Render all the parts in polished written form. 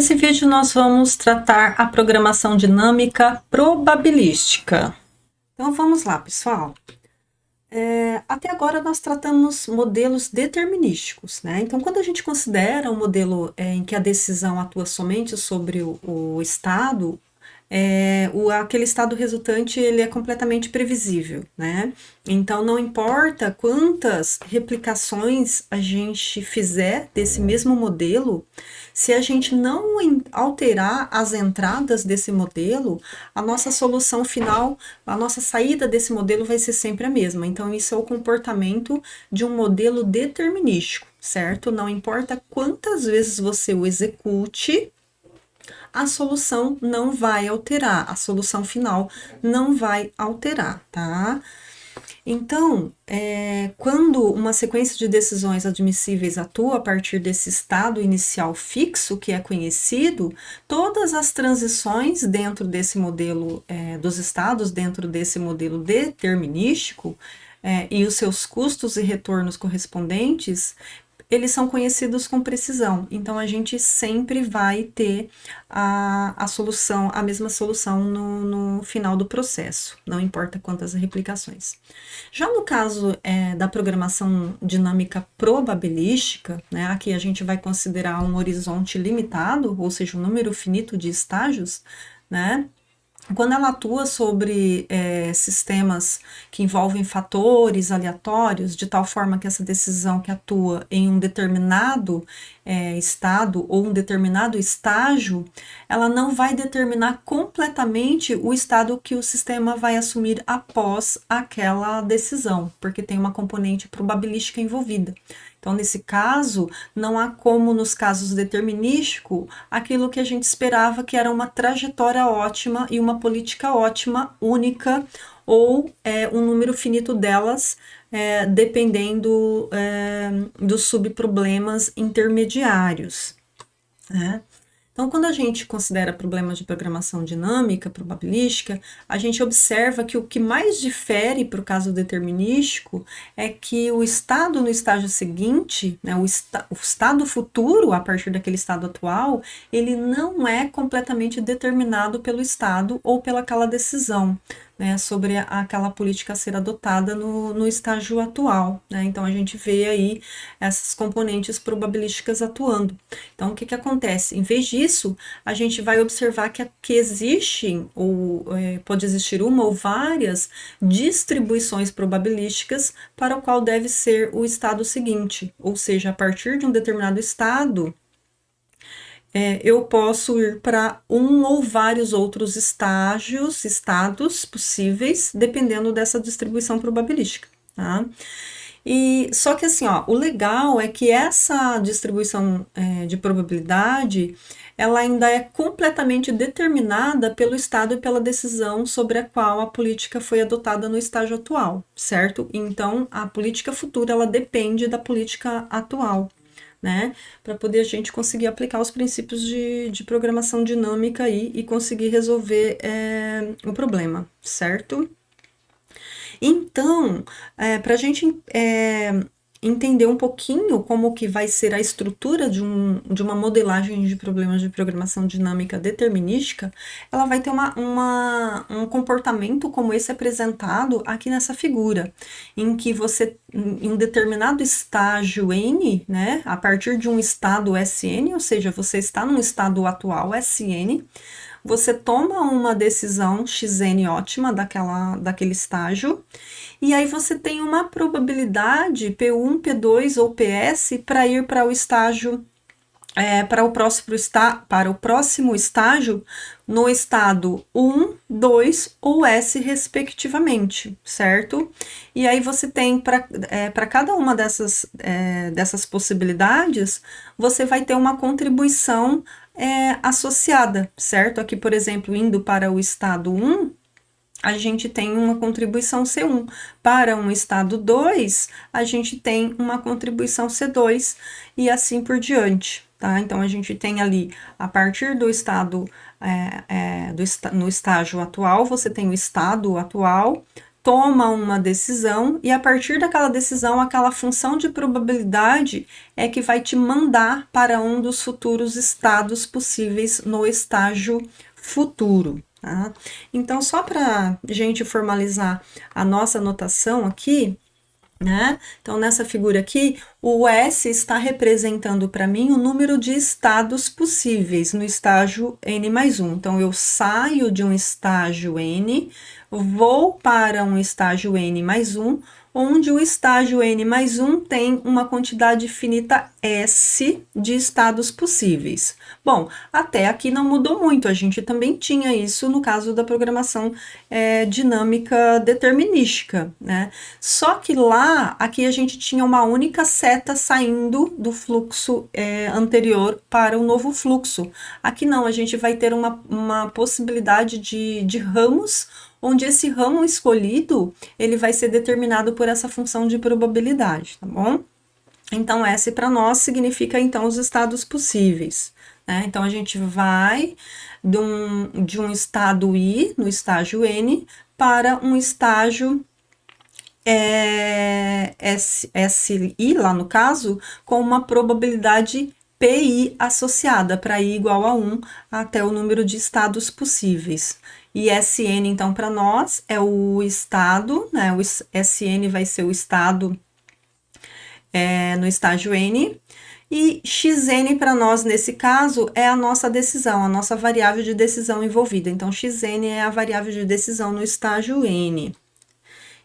Nesse vídeo nós vamos tratar a programação dinâmica probabilística. Então vamos lá, pessoal. Até agora nós tratamos modelos determinísticos, né? Então quando a gente considera um modelo em que a decisão atua somente sobre o estado, aquele estado resultante ele é completamente previsível, né? Então não importa quantas replicações a gente fizer desse mesmo modelo, se a gente não alterar as entradas desse modelo, a nossa solução final, a nossa saída desse modelo vai ser sempre a mesma. Então isso é o comportamento de um modelo determinístico, certo? Não importa quantas vezes você o execute, a solução não vai alterar, a solução final não vai alterar, tá? Então, quando uma sequência de decisões admissíveis atua a partir desse estado inicial fixo que é conhecido, todas as transições dentro desse modelo, dos estados dentro desse modelo determinístico, e os seus custos e retornos correspondentes, eles são conhecidos com precisão. Então a gente sempre vai ter a solução, a mesma solução no final do processo, não importa quantas replicações. Já no caso da programação dinâmica probabilística, né, aqui a gente vai considerar um horizonte limitado, ou seja, um número finito de estágios, né? Quando ela atua sobre sistemas que envolvem fatores aleatórios, de tal forma que essa decisão que atua em um determinado estado ou um determinado estágio, ela não vai determinar completamente o estado que o sistema vai assumir após aquela decisão, porque tem uma componente probabilística envolvida. Então, nesse caso, não há como, nos casos determinísticos, aquilo que a gente esperava que era uma trajetória ótima e uma política ótima, única, ou um número finito delas, dependendo dos subproblemas intermediários, né? Então, quando a gente considera problemas de programação dinâmica, probabilística, a gente observa que o que mais difere para o caso determinístico é que o estado no estágio seguinte, né, o estado futuro, a partir daquele estado atual, ele não é completamente determinado pelo estado ou pelaquela decisão, né, sobre aquela política a ser adotada no estágio atual, né? Então a gente vê aí essas componentes probabilísticas atuando. Então o que acontece? Em vez disso, a gente vai observar que existem, ou pode existir uma ou várias distribuições probabilísticas para o qual deve ser o estado seguinte, ou seja, a partir de um determinado estado, eu posso ir para um ou vários outros estados possíveis, dependendo dessa distribuição probabilística, tá? E só que assim, ó, o legal é que essa distribuição de probabilidade, ela ainda é completamente determinada pelo estado e pela decisão sobre a qual a política foi adotada no estágio atual, certo? Então, a política futura, ela depende da política atual, né? Para poder a gente conseguir aplicar os princípios de programação dinâmica aí e conseguir resolver o problema, certo? Então, para a gente entender um pouquinho como que vai ser a estrutura de uma modelagem de problemas de programação dinâmica determinística, ela vai ter um comportamento como esse apresentado aqui nessa figura, em que você, em um determinado estágio N, né, a partir de um estado Sn, ou seja, você está num estado atual Sn, você toma uma decisão xn ótima daquele estágio, e aí você tem uma probabilidade P1, P2 ou PS para ir para o estágio, para o próximo estágio no estado 1, 2 ou S, respectivamente, certo? E aí você tem, para cada uma dessas possibilidades, você vai ter uma contribuição associada, certo? Aqui, por exemplo, indo para o estado 1, a gente tem uma contribuição C1. Para um estado 2, a gente tem uma contribuição C2 e assim por diante, tá? Então, a gente tem ali, a partir do estado, no estágio atual, você tem o estado atual, toma uma decisão e a partir daquela decisão, aquela função de probabilidade é que vai te mandar para um dos futuros estados possíveis no estágio futuro. Tá? Então, só para a gente formalizar a nossa notação aqui, né? Então, nessa figura aqui, o S está representando para mim o número de estados possíveis no estágio N mais 1. Então, eu saio de um estágio N, vou para um estágio N mais 1, onde o estágio N mais 1 tem uma quantidade finita S de estados possíveis. Bom, até aqui não mudou muito, a gente também tinha isso no caso da programação dinâmica determinística, né? Só que lá, aqui a gente tinha uma única seta saindo do fluxo anterior para o novo fluxo. Aqui não, a gente vai ter uma possibilidade de ramos, onde esse ramo escolhido, ele vai ser determinado por essa função de probabilidade, tá bom? Então, S para nós significa, então, os estados possíveis, né? Então, a gente vai de um estado I, no estágio N, para um estágio SI, lá no caso, com uma probabilidade PI associada para I igual a 1 até o número de estados possíveis. E SN, então, para nós é o estado, né? O SN vai ser o estado no estágio N. E Xn para nós, nesse caso, é a nossa decisão, a nossa variável de decisão envolvida. Então, Xn é a variável de decisão no estágio N.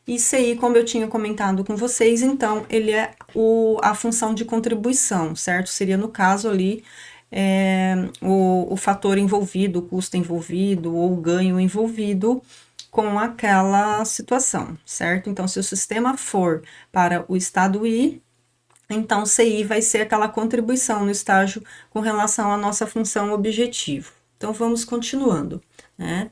E CI, como eu tinha comentado com vocês, então, ele é a função de contribuição, certo? Seria, no caso ali, o fator envolvido, o custo envolvido ou o ganho envolvido com aquela situação, certo? Então, se o sistema for para o estado I, então CI vai ser aquela contribuição no estágio com relação à nossa função objetivo. Então, vamos continuando, né?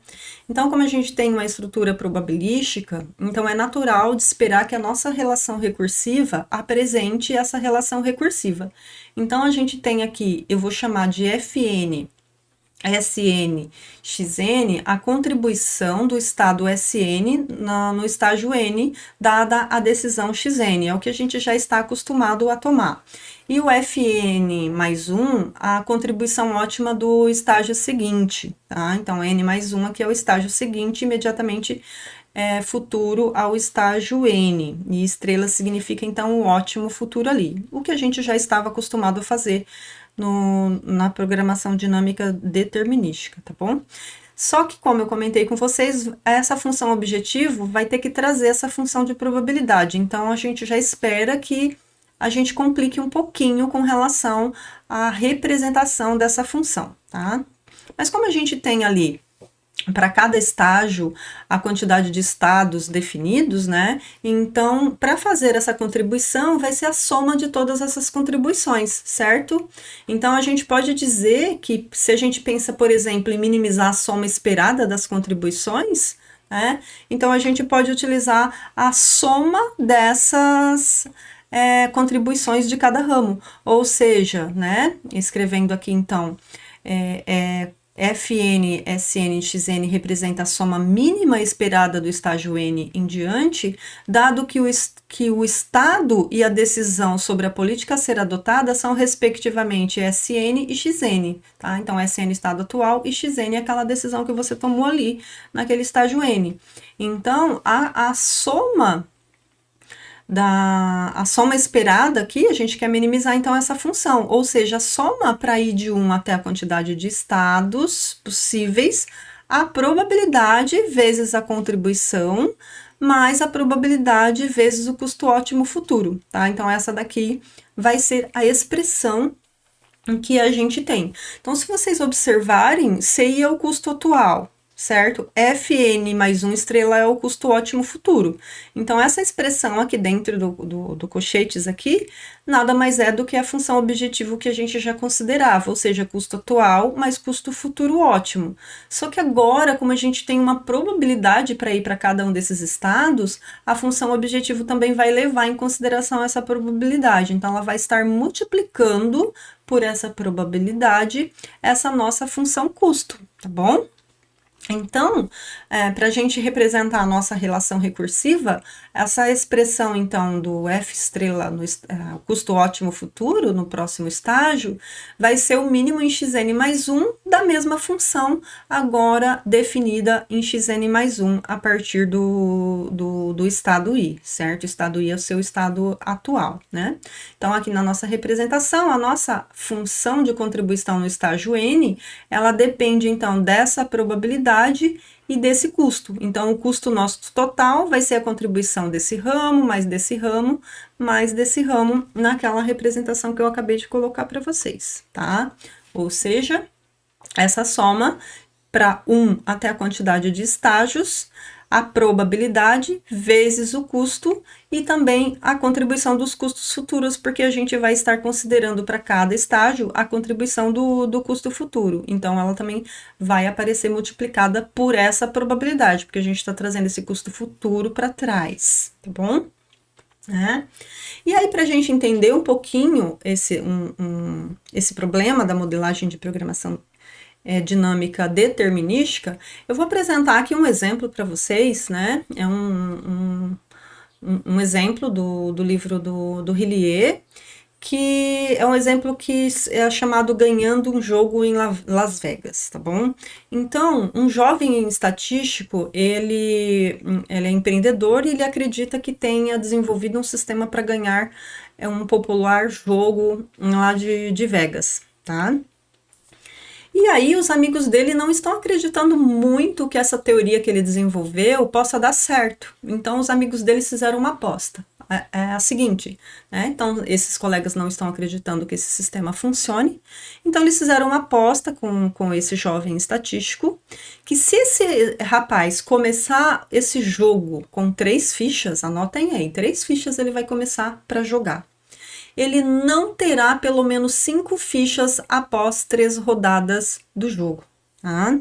Então, como a gente tem uma estrutura probabilística, então é natural de esperar que a nossa relação recursiva apresente essa relação recursiva. Então, a gente tem aqui, eu vou chamar de Fn, Sn, Xn, a contribuição do estado Sn no estágio N, dada a decisão Xn, é o que a gente já está acostumado a tomar. E o Fn mais 1, a contribuição ótima do estágio seguinte, tá? Então, N mais 1 aqui é o estágio seguinte, imediatamente futuro ao estágio N. E estrela significa, então, o ótimo futuro ali. O que a gente já estava acostumado a fazer na programação dinâmica determinística, tá bom? Só que, como eu comentei com vocês, essa função objetivo vai ter que trazer essa função de probabilidade. Então, a gente já espera que a gente complique um pouquinho com relação à representação dessa função, tá? Mas como a gente tem ali, para cada estágio, a quantidade de estados definidos, né? Então, para fazer essa contribuição, vai ser a soma de todas essas contribuições, certo? Então, a gente pode dizer que, se a gente pensa, por exemplo, em minimizar a soma esperada das contribuições, né? Então, a gente pode utilizar a soma dessas contribuições de cada ramo, ou seja, né? Escrevendo aqui, então, Fn, Sn e Xn representa a soma mínima esperada do estágio N em diante, dado que o estado e a decisão sobre a política a ser adotada são respectivamente Sn e Xn, tá? Então, Sn estado atual e Xn é aquela decisão que você tomou ali naquele estágio N. Então, a soma a soma esperada aqui, a gente quer minimizar então essa função, ou seja, a soma para ir de 1 até a quantidade de estados possíveis, a probabilidade vezes a contribuição, mais a probabilidade vezes o custo ótimo futuro, tá? Então, essa daqui vai ser a expressão que a gente tem. Então, se vocês observarem, CI é o custo atual, certo? Fn mais 1 estrela é o custo ótimo futuro. Então, essa expressão aqui dentro do colchetes aqui, nada mais é do que a função objetivo que a gente já considerava, ou seja, custo atual mais custo futuro ótimo. Só que agora, como a gente tem uma probabilidade para ir para cada um desses estados, a função objetivo também vai levar em consideração essa probabilidade. Então, ela vai estar multiplicando por essa probabilidade essa nossa função custo, tá bom? Então, para a gente representar a nossa relação recursiva, essa expressão, então, do F estrela no custo ótimo futuro, no próximo estágio, vai ser o mínimo em xn mais 1 da mesma função, agora definida em xn mais 1 a partir do estado I, certo? O estado I é o seu estado atual, né? Então, aqui na nossa representação, a nossa função de contribuição no estágio N, ela depende, então, dessa probabilidade e desse custo. Então, o custo nosso total vai ser a contribuição desse ramo, mais desse ramo, mais desse ramo, naquela representação que eu acabei de colocar para vocês, tá? Ou seja, essa soma para 1 até a quantidade de estágios, a probabilidade vezes o custo e também a contribuição dos custos futuros, porque a gente vai estar considerando para cada estágio a contribuição do custo futuro. Então, ela também vai aparecer multiplicada por essa probabilidade, porque a gente está trazendo esse custo futuro para trás, tá bom? E aí, para a gente entender um pouquinho esse problema da modelagem de programação dinâmica determinística, eu vou apresentar aqui um exemplo para vocês, né? É um exemplo do livro do Hillier, que é um exemplo que é chamado Ganhando um Jogo em Las Vegas, tá bom? Então, um jovem estatístico, ele é empreendedor e ele acredita que tenha desenvolvido um sistema para ganhar um popular jogo lá de Vegas, tá? E aí os amigos dele não estão acreditando muito que essa teoria que ele desenvolveu possa dar certo. Então os amigos dele fizeram uma aposta. É a seguinte, né? Então esses colegas não estão acreditando que esse sistema funcione. Então eles fizeram uma aposta com esse jovem estatístico que se esse rapaz começar esse jogo com 3 fichas, anotem aí, 3 fichas ele vai começar para jogar. Ele não terá pelo menos 5 fichas após 3 rodadas do jogo, tá?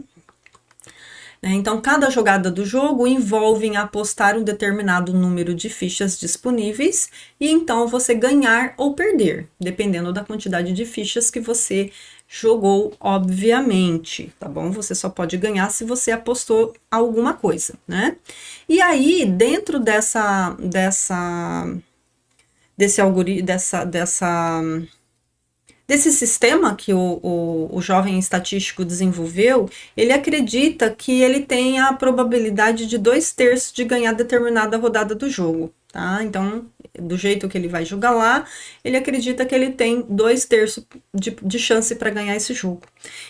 Então, cada jogada do jogo envolve em apostar um determinado número de fichas disponíveis e então você ganhar ou perder, dependendo da quantidade de fichas que você jogou, obviamente, tá bom? Você só pode ganhar se você apostou alguma coisa, né? E aí, dentro desse sistema que o jovem estatístico desenvolveu, ele acredita que ele tem a probabilidade de 2/3 de ganhar determinada rodada do jogo, tá? Então, do jeito que ele vai jogar lá, ele acredita que ele tem 2/3 de chance para ganhar esse jogo.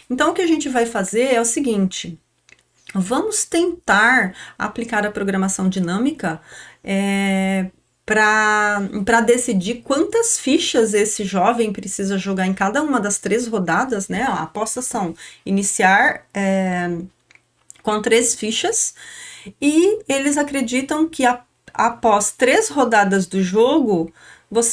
Então, o que a gente vai fazer é o seguinte: vamos tentar aplicar a programação dinâmica para decidir quantas fichas esse jovem precisa jogar em cada uma das 3 rodadas, né? A aposta são iniciar com 3 fichas e eles acreditam que após 3 rodadas do jogo,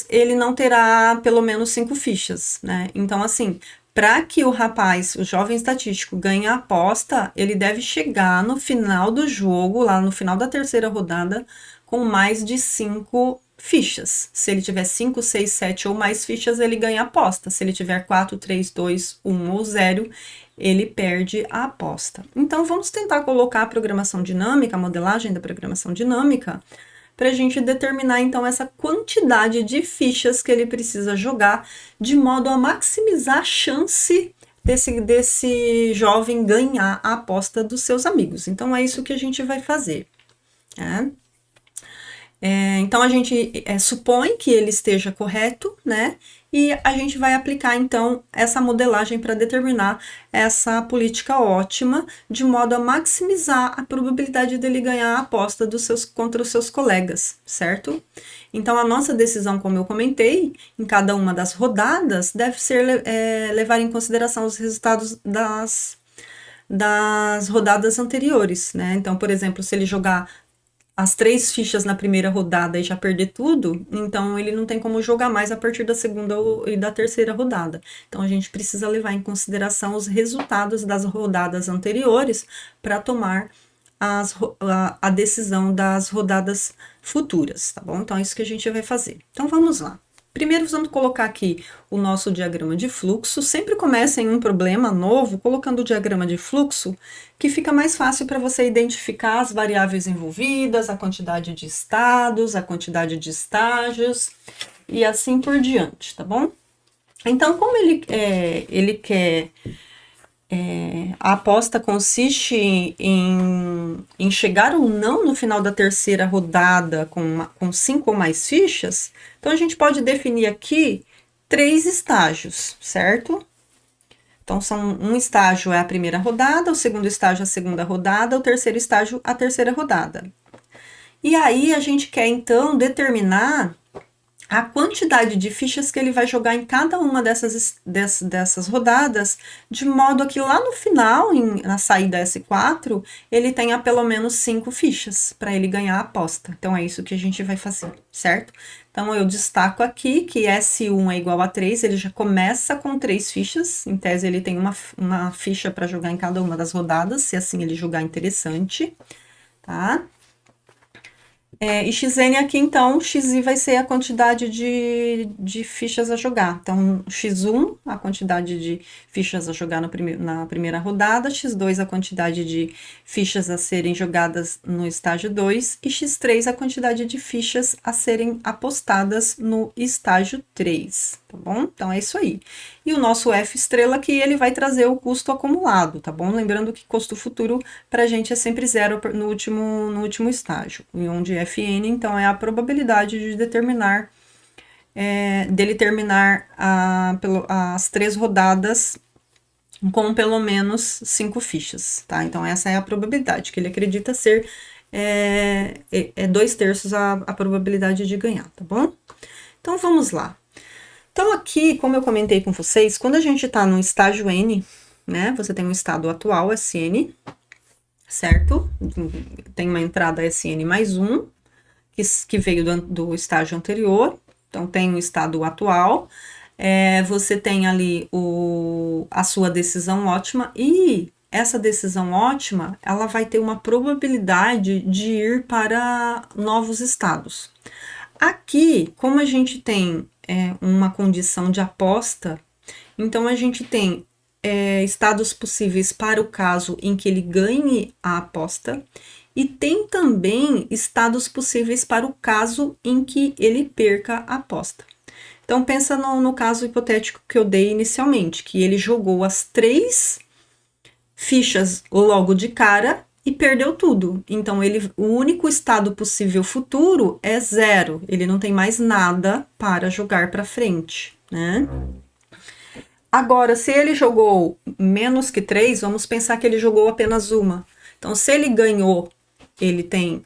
ele não terá pelo menos 5 fichas, né? Então, assim, para que o rapaz, o jovem estatístico, ganhe a aposta, ele deve chegar no final do jogo, lá no final da 3ª rodada, com mais de 5 fichas. Se ele tiver 5, 6, 7 ou mais fichas, ele ganha a aposta. Se ele tiver 4, 3, 2, 1 ou 0, ele perde a aposta. Então, vamos tentar colocar a programação dinâmica, a modelagem da programação dinâmica, para a gente determinar, então, essa quantidade de fichas que ele precisa jogar, de modo a maximizar a chance desse jovem ganhar a aposta dos seus amigos. Então, é isso que a gente vai fazer, né? Então, a gente supõe que ele esteja correto, né? E a gente vai aplicar, então, essa modelagem para determinar essa política ótima, de modo a maximizar a probabilidade dele ganhar a aposta contra os seus colegas, certo? Então, a nossa decisão, como eu comentei, em cada uma das rodadas, deve ser levar em consideração os resultados das rodadas anteriores, né? Então, por exemplo, se ele jogar as 3 fichas na primeira rodada e já perder tudo, então ele não tem como jogar mais a partir da 2ª e da 3ª rodada. Então a gente precisa levar em consideração os resultados das rodadas anteriores para tomar a decisão das rodadas futuras, tá bom? Então é isso que a gente vai fazer. Então vamos lá. Primeiro, vamos colocar aqui o nosso diagrama de fluxo. Sempre começa em um problema novo, colocando o diagrama de fluxo, que fica mais fácil para você identificar as variáveis envolvidas, a quantidade de estados, a quantidade de estágios e assim por diante, tá bom? Então, como ele quer... a aposta consiste em chegar ou não no final da terceira rodada com 5 ou mais fichas, então a gente pode definir aqui 3 estágios, certo? Então, um estágio é a primeira rodada, o segundo estágio é a segunda rodada, o terceiro estágio a terceira rodada. E aí a gente quer então determinar a quantidade de fichas que ele vai jogar em cada uma dessas rodadas, de modo a que lá no final, na saída S4, ele tenha pelo menos 5 fichas para ele ganhar a aposta. Então, é isso que a gente vai fazer, certo? Então, eu destaco aqui que S1 é igual a 3, ele já começa com 3 fichas, em tese ele tem uma ficha para jogar em cada uma das rodadas, se assim ele jogar interessante, tá? E xn aqui, então, xi vai ser a quantidade de fichas a jogar. Então, x1, a quantidade de fichas a jogar na primeira rodada, x2, a quantidade de fichas a serem jogadas no estágio 2, e x3, a quantidade de fichas a serem apostadas no estágio 3, tá bom? Então, é isso aí. E o nosso F estrela aqui, ele vai trazer o custo acumulado, tá bom? Lembrando que custo futuro para a gente é sempre zero no último estágio, e onde Fn, então, é a probabilidade de determinar, dele terminar as 3 rodadas com pelo menos 5 fichas, tá? Então, essa é a probabilidade, que ele acredita ser 2/3 a probabilidade de ganhar, tá bom? Então, vamos lá. Então, aqui, como eu comentei com vocês, quando a gente está no estágio N, né, você tem um estado atual, Sn, certo? Tem uma entrada Sn mais 1, que veio do estágio anterior, então tem o estado atual, você tem ali a sua decisão ótima, e essa decisão ótima, ela vai ter uma probabilidade de ir para novos estados. Aqui, como a gente tem uma condição de aposta, então a gente tem estados possíveis para o caso em que ele ganhe a aposta, e tem também estados possíveis para o caso em que ele perca a aposta. Então, pensa no caso hipotético que eu dei inicialmente, que ele jogou as 3 fichas logo de cara e perdeu tudo. Então, o único estado possível futuro é 0. Ele não tem mais nada para jogar para frente, né? Agora, se ele jogou menos que 3, vamos pensar que ele jogou apenas uma. Então, se ele ganhou, ele tem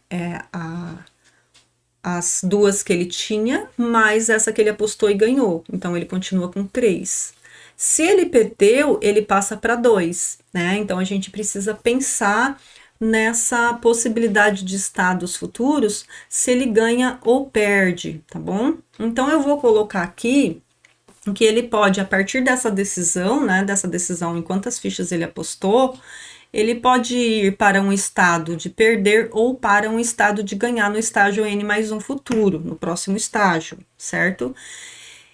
as 2 que ele tinha, mais essa que ele apostou e ganhou. Então, ele continua com 3. Se ele perdeu, ele passa para 2, né? Então, a gente precisa pensar nessa possibilidade de estados futuros, se ele ganha ou perde, tá bom? Então, eu vou colocar aqui que ele pode, a partir dessa decisão, né, dessa decisão em quantas fichas ele apostou, ele pode ir para um estado de perder ou para um estado de ganhar no estágio N mais 1 futuro, no próximo estágio, certo?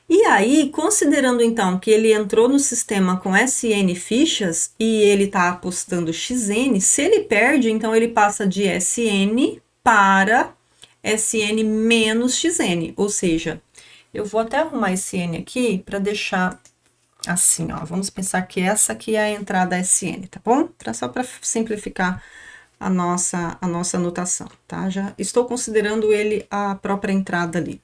E aí, considerando então que ele entrou no sistema com Sn fichas e ele está apostando Xn, se ele perde, então ele passa de Sn para Sn menos Xn, ou seja, eu vou até arrumar esse N aqui para deixar assim, ó. Vamos pensar que essa aqui é a entrada Sn, tá bom? Só para simplificar a nossa anotação, tá? Já estou considerando ele a própria entrada ali,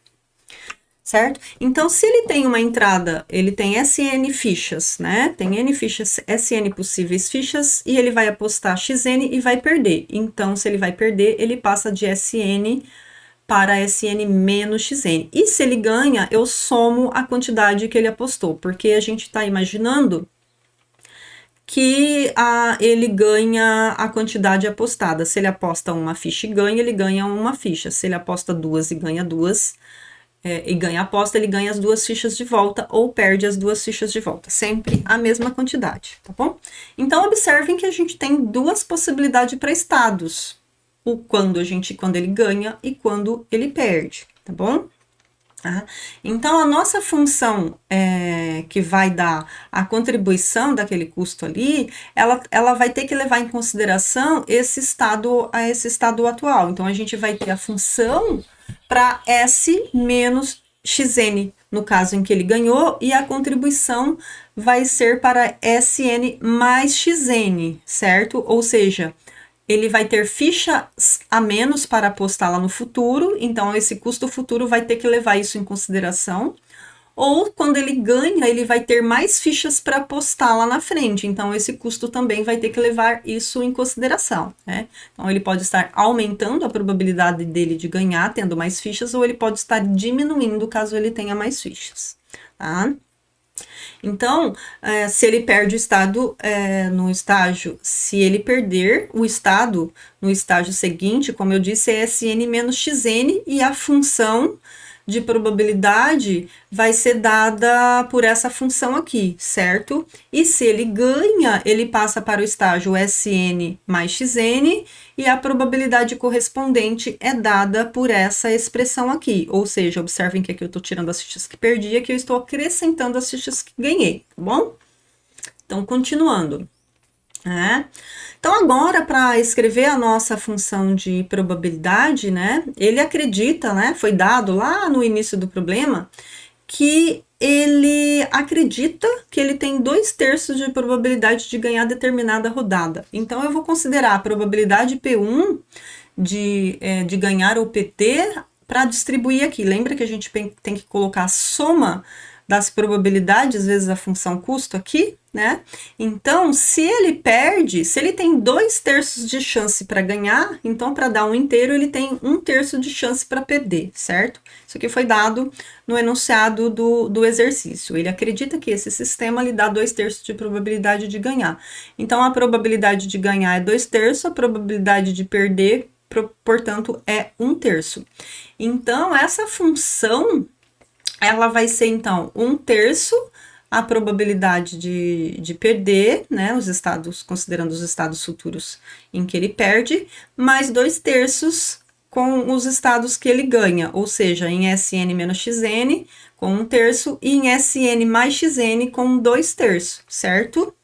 certo? Então, se ele tem uma entrada, ele tem Sn fichas, né? Tem N fichas, Sn possíveis fichas, e ele vai apostar Xn e vai perder. Então, se ele vai perder, ele passa de Sn para Sn menos Xn. E se ele ganha, eu somo a quantidade que ele apostou, porque a gente está imaginando que ele ganha a quantidade apostada. Se ele aposta uma ficha e ganha, ele ganha uma ficha. Se ele aposta 2 e ganha 2, e ganha a aposta, ele ganha as 2 fichas de volta ou perde as 2 fichas de volta. Sempre a mesma quantidade, tá bom? Então, observem que a gente tem 2 possibilidades para estados. Quando ele ganha e quando ele perde, tá bom? Tá? Então, a nossa função que vai dar a contribuição daquele custo ali, ela vai ter que levar em consideração esse estado atual. Então, a gente vai ter a função para S menos XN, no caso em que ele ganhou, e a contribuição vai ser para SN mais XN, certo? Ou seja, ele vai ter fichas a menos para apostar lá no futuro, então esse custo futuro vai ter que levar isso em consideração. Ou quando ele ganha, ele vai ter mais fichas para apostar lá na frente, então esse custo também vai ter que levar isso em consideração, né? Então ele pode estar aumentando a probabilidade dele de ganhar, tendo mais fichas, ou ele pode estar diminuindo caso ele tenha mais fichas, tá? Então, se ele perde o estado no estágio, se ele perder o estado no estágio seguinte, como eu disse, é Sn menos Xn, e a função de probabilidade vai ser dada por essa função aqui, certo? E se ele ganha, ele passa para o estágio Sn mais Xn, e a probabilidade correspondente é dada por essa expressão aqui. Ou seja, observem que aqui eu estou tirando as fichas que perdi, e aqui eu estou acrescentando as fichas que ganhei, tá bom? Então, continuando. Então, agora, para escrever a nossa função de probabilidade, né, ele acredita, né, foi dado lá no início do problema, que ele acredita que ele tem 2/3 de probabilidade de ganhar determinada rodada. Então, eu vou considerar a probabilidade P1 de ganhar o PT para distribuir aqui. Lembra que a gente tem que colocar a soma das probabilidades vezes a função custo aqui, né? Então, se ele perde, se ele tem 2/3 de chance para ganhar, então para dar um inteiro ele tem 1/3 de chance para perder, certo? Isso aqui foi dado no enunciado do exercício. Ele acredita que esse sistema lhe dá 2/3 de probabilidade de ganhar. Então, a probabilidade de ganhar é 2/3, a probabilidade de perder, portanto, é 1/3. Então, essa função ela vai ser, então, 1/3 a probabilidade de perder, né, os estados, considerando os estados futuros em que ele perde, mais 2/3 com os estados que ele ganha, ou seja, em Sn menos Xn com 1/3 e em Sn mais Xn com 2/3, certo?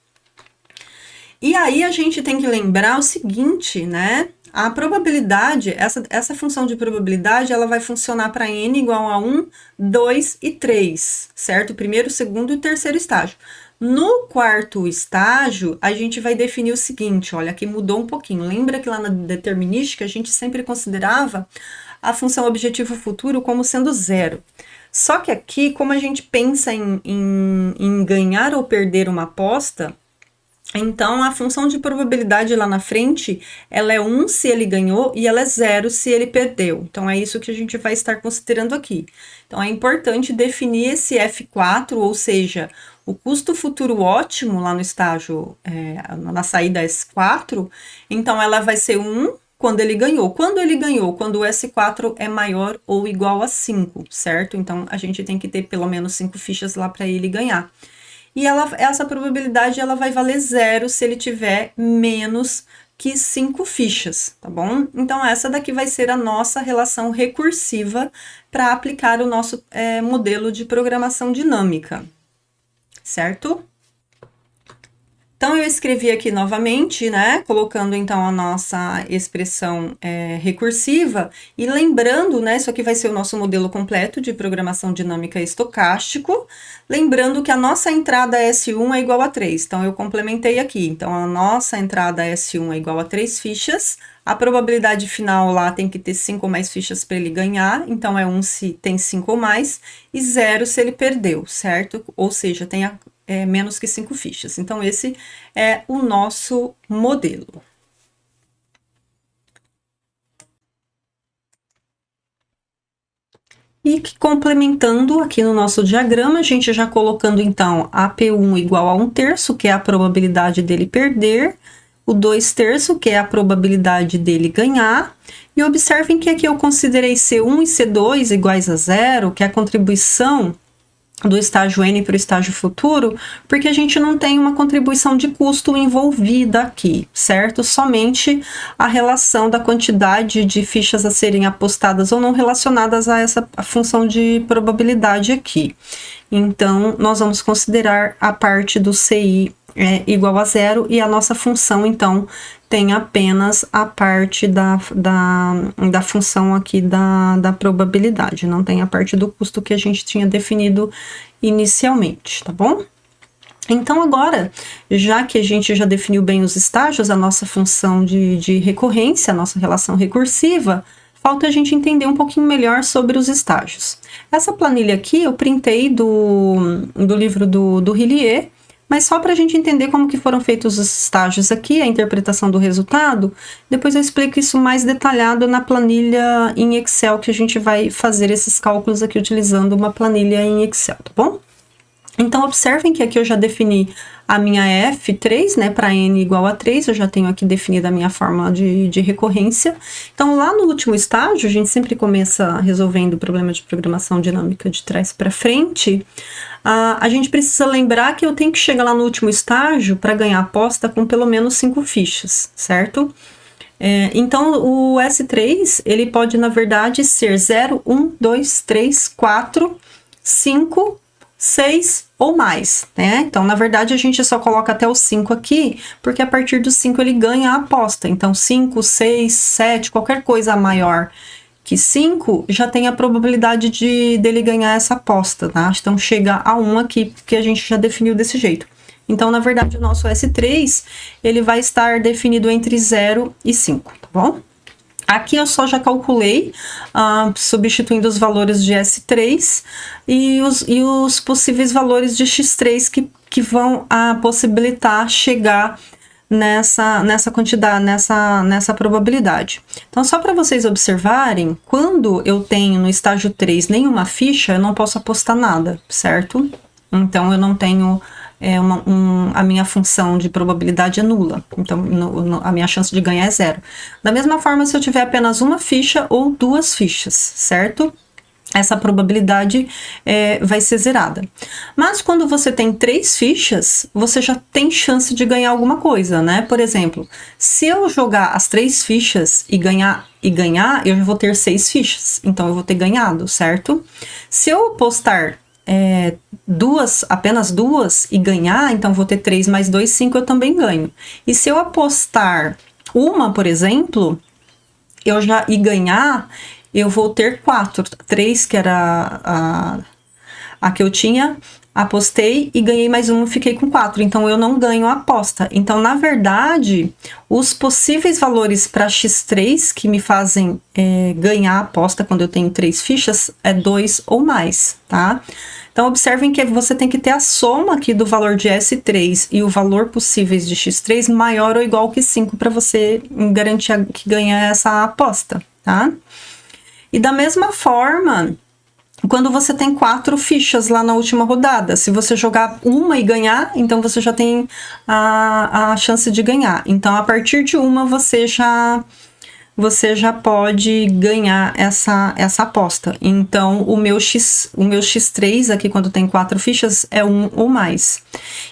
E aí a gente tem que lembrar o seguinte, né? A probabilidade, essa função de probabilidade, ela vai funcionar para n igual a 1, 2 e 3, certo? Primeiro, segundo e terceiro estágio. No quarto estágio, a gente vai definir o seguinte, olha, aqui mudou um pouquinho. Lembra que lá na determinística a gente sempre considerava a função objetivo futuro como sendo zero. Só que aqui, como a gente pensa em ganhar ou perder uma aposta, então, a função de probabilidade lá na frente, ela é 1 se ele ganhou e ela é 0 se ele perdeu. Então, é isso que a gente vai estar considerando aqui. Então, é importante definir esse F4, ou seja, o custo futuro ótimo lá no estágio, na saída S4, então ela vai ser 1 quando ele ganhou. Quando ele ganhou? Quando o S4 é maior ou igual a 5, certo? Então, a gente tem que ter pelo menos 5 fichas lá para ele ganhar. E essa probabilidade ela vai valer 0 se ele tiver menos que 5 fichas, tá bom? Então, essa daqui vai ser a nossa relação recursiva para aplicar o nosso modelo de programação dinâmica, certo? Então, eu escrevi aqui novamente, né, colocando então a nossa expressão recursiva e lembrando, né, isso aqui vai ser o nosso modelo completo de programação dinâmica estocástico, lembrando que a nossa entrada S1 é igual a 3, então eu complementei aqui, então a nossa entrada S1 é igual a 3 fichas, a probabilidade final lá tem que ter 5 ou mais fichas para ele ganhar, então é 1 se tem 5 ou mais, e 0 se ele perdeu, certo? Ou seja, tem menos que 5 fichas. Então, esse é o nosso modelo. E complementando aqui no nosso diagrama, a gente já colocando então a P1 igual a 1/3, que é a probabilidade dele perder, o 2/3, que é a probabilidade dele ganhar, e observem que aqui eu considerei C1 e C2 iguais a 0, que é a contribuição do estágio N para o estágio futuro, porque a gente não tem uma contribuição de custo envolvida aqui, certo? Somente a relação da quantidade de fichas a serem apostadas ou não relacionadas a essa função de probabilidade aqui. Então, nós vamos considerar a parte do CI igual a zero e a nossa função, então, tem apenas a parte da função aqui da probabilidade, não tem a parte do custo que a gente tinha definido inicialmente, tá bom? Então agora, já que a gente já definiu bem os estágios, a nossa função de recorrência, a nossa relação recursiva, falta a gente entender um pouquinho melhor sobre os estágios. Essa planilha aqui eu printei do livro do Hillier, mas só para a gente entender como que foram feitos os estágios aqui, a interpretação do resultado, depois eu explico isso mais detalhado na planilha em Excel, que a gente vai fazer esses cálculos aqui utilizando uma planilha em Excel, tá bom? Então, observem que aqui eu já defini a minha F3, né, para N igual a 3, eu já tenho aqui definida a minha fórmula de recorrência. Então, lá no último estágio, a gente sempre começa resolvendo o problema de programação dinâmica de trás para frente. A gente precisa lembrar que eu tenho que chegar lá no último estágio para ganhar aposta com pelo menos 5 fichas, certo? Então, o S3, ele pode, na verdade, ser 0, 1, 2, 3, 4, 5, 6 ou mais, né? Então, na verdade, a gente só coloca até o 5 aqui, porque a partir do 5 ele ganha a aposta. Então, 5, 6, 7, qualquer coisa maior que 5, já tem a probabilidade dele ganhar essa aposta, tá? Então, chega a 1 aqui, porque a gente já definiu desse jeito. Então, na verdade, o nosso S3, ele vai estar definido entre 0 e 5, tá bom? Aqui eu só já calculei, substituindo os valores de S3 e os possíveis valores de X3 que vão possibilitar chegar nessa quantidade, nessa probabilidade. Então, só para vocês observarem, quando eu tenho no estágio 3 nenhuma ficha, eu não posso apostar nada, certo? Então, eu não tenho... a minha função de probabilidade é nula, então a minha chance de ganhar é 0. Da mesma forma, se eu tiver apenas uma ficha ou 2 fichas, certo? Essa probabilidade vai ser zerada. Mas quando você tem 3 fichas, você já tem chance de ganhar alguma coisa, né? Por exemplo, se eu jogar as 3 fichas e ganhar, eu já vou ter 6 fichas, então eu vou ter ganhado, certo? Se eu apostar apenas duas e ganhar, então vou ter 3 mais 2, 5, eu também ganho. E se eu apostar uma, por exemplo, e ganhar, eu vou ter 4. 3, que era a que eu tinha, apostei e ganhei mais uma, fiquei com 4. Então, eu não ganho a aposta. Então, na verdade, os possíveis valores para X3 que me fazem ganhar a aposta quando eu tenho 3 fichas é 2 ou mais, tá? Então, observem que você tem que ter a soma aqui do valor de S3 e o valor possíveis de X3 maior ou igual que 5 para você garantir que ganha essa aposta, tá? E da mesma forma, quando você tem 4 fichas lá na última rodada, se você jogar uma e ganhar, então você já tem a chance de ganhar. Então, a partir de uma, você já pode ganhar essa aposta. Então, o meu X3 aqui, quando tem 4 fichas, é 1 ou mais.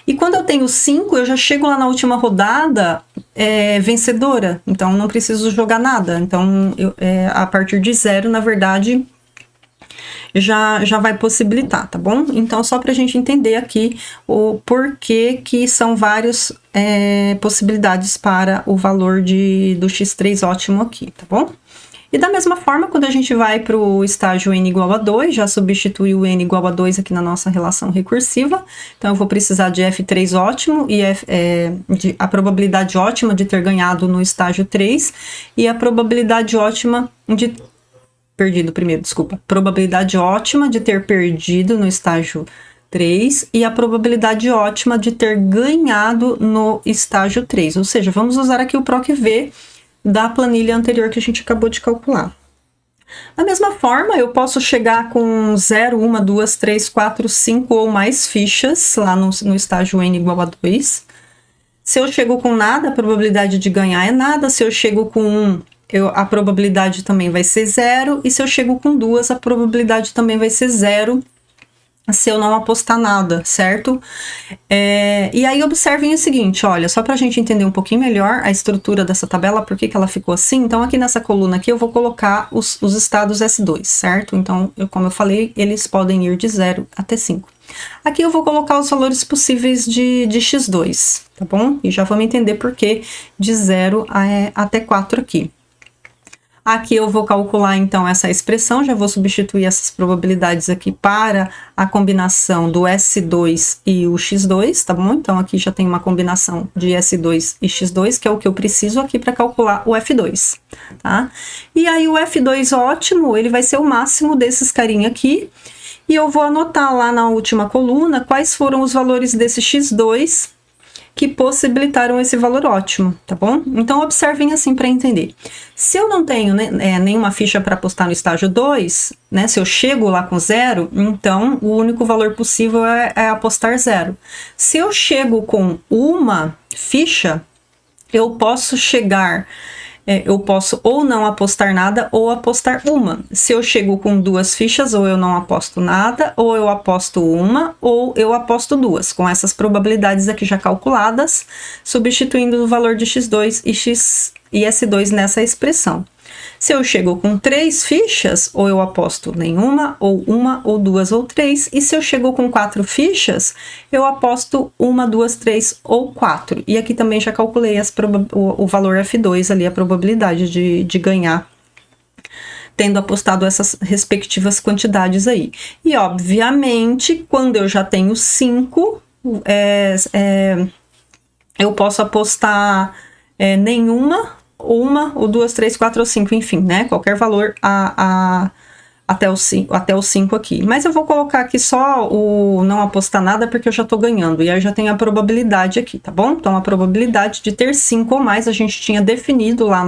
E quando eu tenho 5, eu já chego lá na última rodada vencedora. Então, não preciso jogar nada. Então, a partir de 0, na verdade, já vai possibilitar, tá bom? Então, só pra gente entender aqui o porquê que são várias possibilidades para o valor do X3 ótimo aqui, tá bom? E da mesma forma, quando a gente vai para o estágio N igual a 2, já substitui o N igual a 2 aqui na nossa relação recursiva. Então, eu vou precisar de F3 ótimo e a probabilidade ótima de ter ganhado no estágio 3 e a probabilidade ótima de... Probabilidade ótima de ter perdido no estágio 3 e a probabilidade ótima de ter ganhado no estágio 3. Ou seja, vamos usar aqui o PROC-V da planilha anterior que a gente acabou de calcular. Da mesma forma, eu posso chegar com 0, 1, 2, 3, 4, 5 ou mais fichas lá no estágio N igual a 2. Se eu chego com nada, a probabilidade de ganhar é nada. Se eu chego com 1, a probabilidade também vai ser 0. E se eu chego com 2, a probabilidade também vai ser 0. se eu não apostar nada, certo? E aí observem o seguinte, olha, só para a gente entender um pouquinho melhor a estrutura dessa tabela, por que ela ficou assim. Então aqui nessa coluna aqui eu vou colocar os estados S2, certo? Então, como eu falei, eles podem ir de 0 até 5. Aqui eu vou colocar os valores possíveis de X2, tá bom? E já vamos entender por que de 0 até 4 aqui. Aqui eu vou calcular, então, essa expressão, já vou substituir essas probabilidades aqui para a combinação do S2 e o X2, tá bom? Então, aqui já tem uma combinação de S2 e X2, que é o que eu preciso aqui para calcular o F2, tá? E aí, o F2 ótimo, ele vai ser o máximo desses carinha aqui, e eu vou anotar lá na última coluna quais foram os valores desse X2 que possibilitaram esse valor ótimo, tá bom? Então, observem assim para entender. Se eu não tenho nenhuma ficha para apostar no estágio 2, né? Se eu chego lá com 0, então o único valor possível é apostar 0. Se eu chego com uma ficha, eu posso chegar... eu posso ou não apostar nada ou apostar uma. Se eu chego com 2 fichas, ou eu não aposto nada, ou eu aposto uma, ou eu aposto 2, com essas probabilidades aqui já calculadas, substituindo o valor de X2 e S2 nessa expressão. Se eu chego com 3 fichas, ou eu aposto nenhuma, ou uma, ou 2, ou 3. E se eu chego com 4 fichas, eu aposto 1, 2, 3 ou 4. E aqui também já calculei o valor F2 ali, a probabilidade de ganhar, tendo apostado essas respectivas quantidades aí. E, obviamente, quando eu já tenho 5, eu posso apostar nenhuma, uma, ou 2, 3, 4 ou 5, enfim, né? Qualquer valor até o 5 aqui. Mas eu vou colocar aqui só o não apostar nada, porque eu já tô ganhando. E aí já tem a probabilidade aqui, tá bom? Então, a probabilidade de ter 5 ou mais, a gente tinha definido lá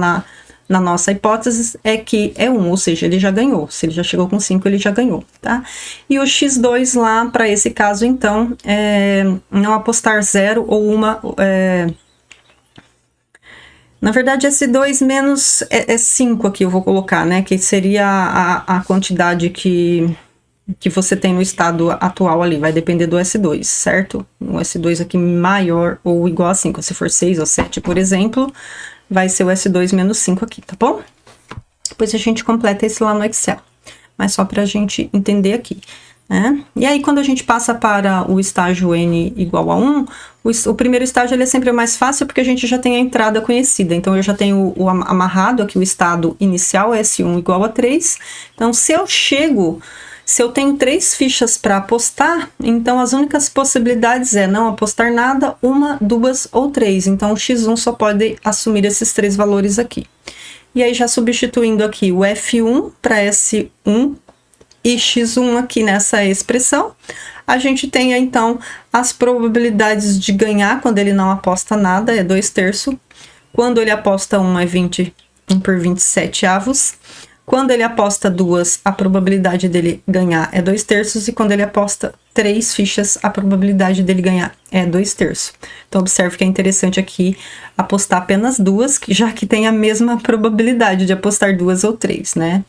na nossa hipótese, é que é 1, ou seja, ele já ganhou. Se ele já chegou com 5, ele já ganhou, tá? E o X2 lá, para esse caso, então, não apostar 0 ou uma... Na verdade, S2 menos 5 aqui eu vou colocar, né? Que seria a quantidade que você tem no estado atual ali. Vai depender do S2, certo? O S2 aqui maior ou igual a 5. Se for 6 ou 7, por exemplo, vai ser o S2 menos 5 aqui, tá bom? Depois a gente completa esse lá no Excel. Mas só pra gente entender aqui. E aí, quando a gente passa para o estágio N igual a 1, o primeiro estágio ele é sempre mais fácil porque a gente já tem a entrada conhecida. Então, eu já tenho amarrado aqui o estado inicial, S1 igual a 3. Então, se eu tenho 3 fichas para apostar, então as únicas possibilidades é não apostar nada, 1, 2 ou 3. Então, o X1 só pode assumir esses 3 valores aqui. E aí, já substituindo aqui o F1 para S1, e X1 aqui nessa expressão, a gente tem, então, as probabilidades de ganhar quando ele não aposta nada, é 2/3. Quando ele aposta 1, é 20, 1 por 27 avos. Quando ele aposta 2, a probabilidade dele ganhar é 2/3. E quando ele aposta 3 fichas, a probabilidade dele ganhar é 2/3. Então, observe que é interessante aqui apostar apenas 2, já que tem a mesma probabilidade de apostar 2 ou 3, né?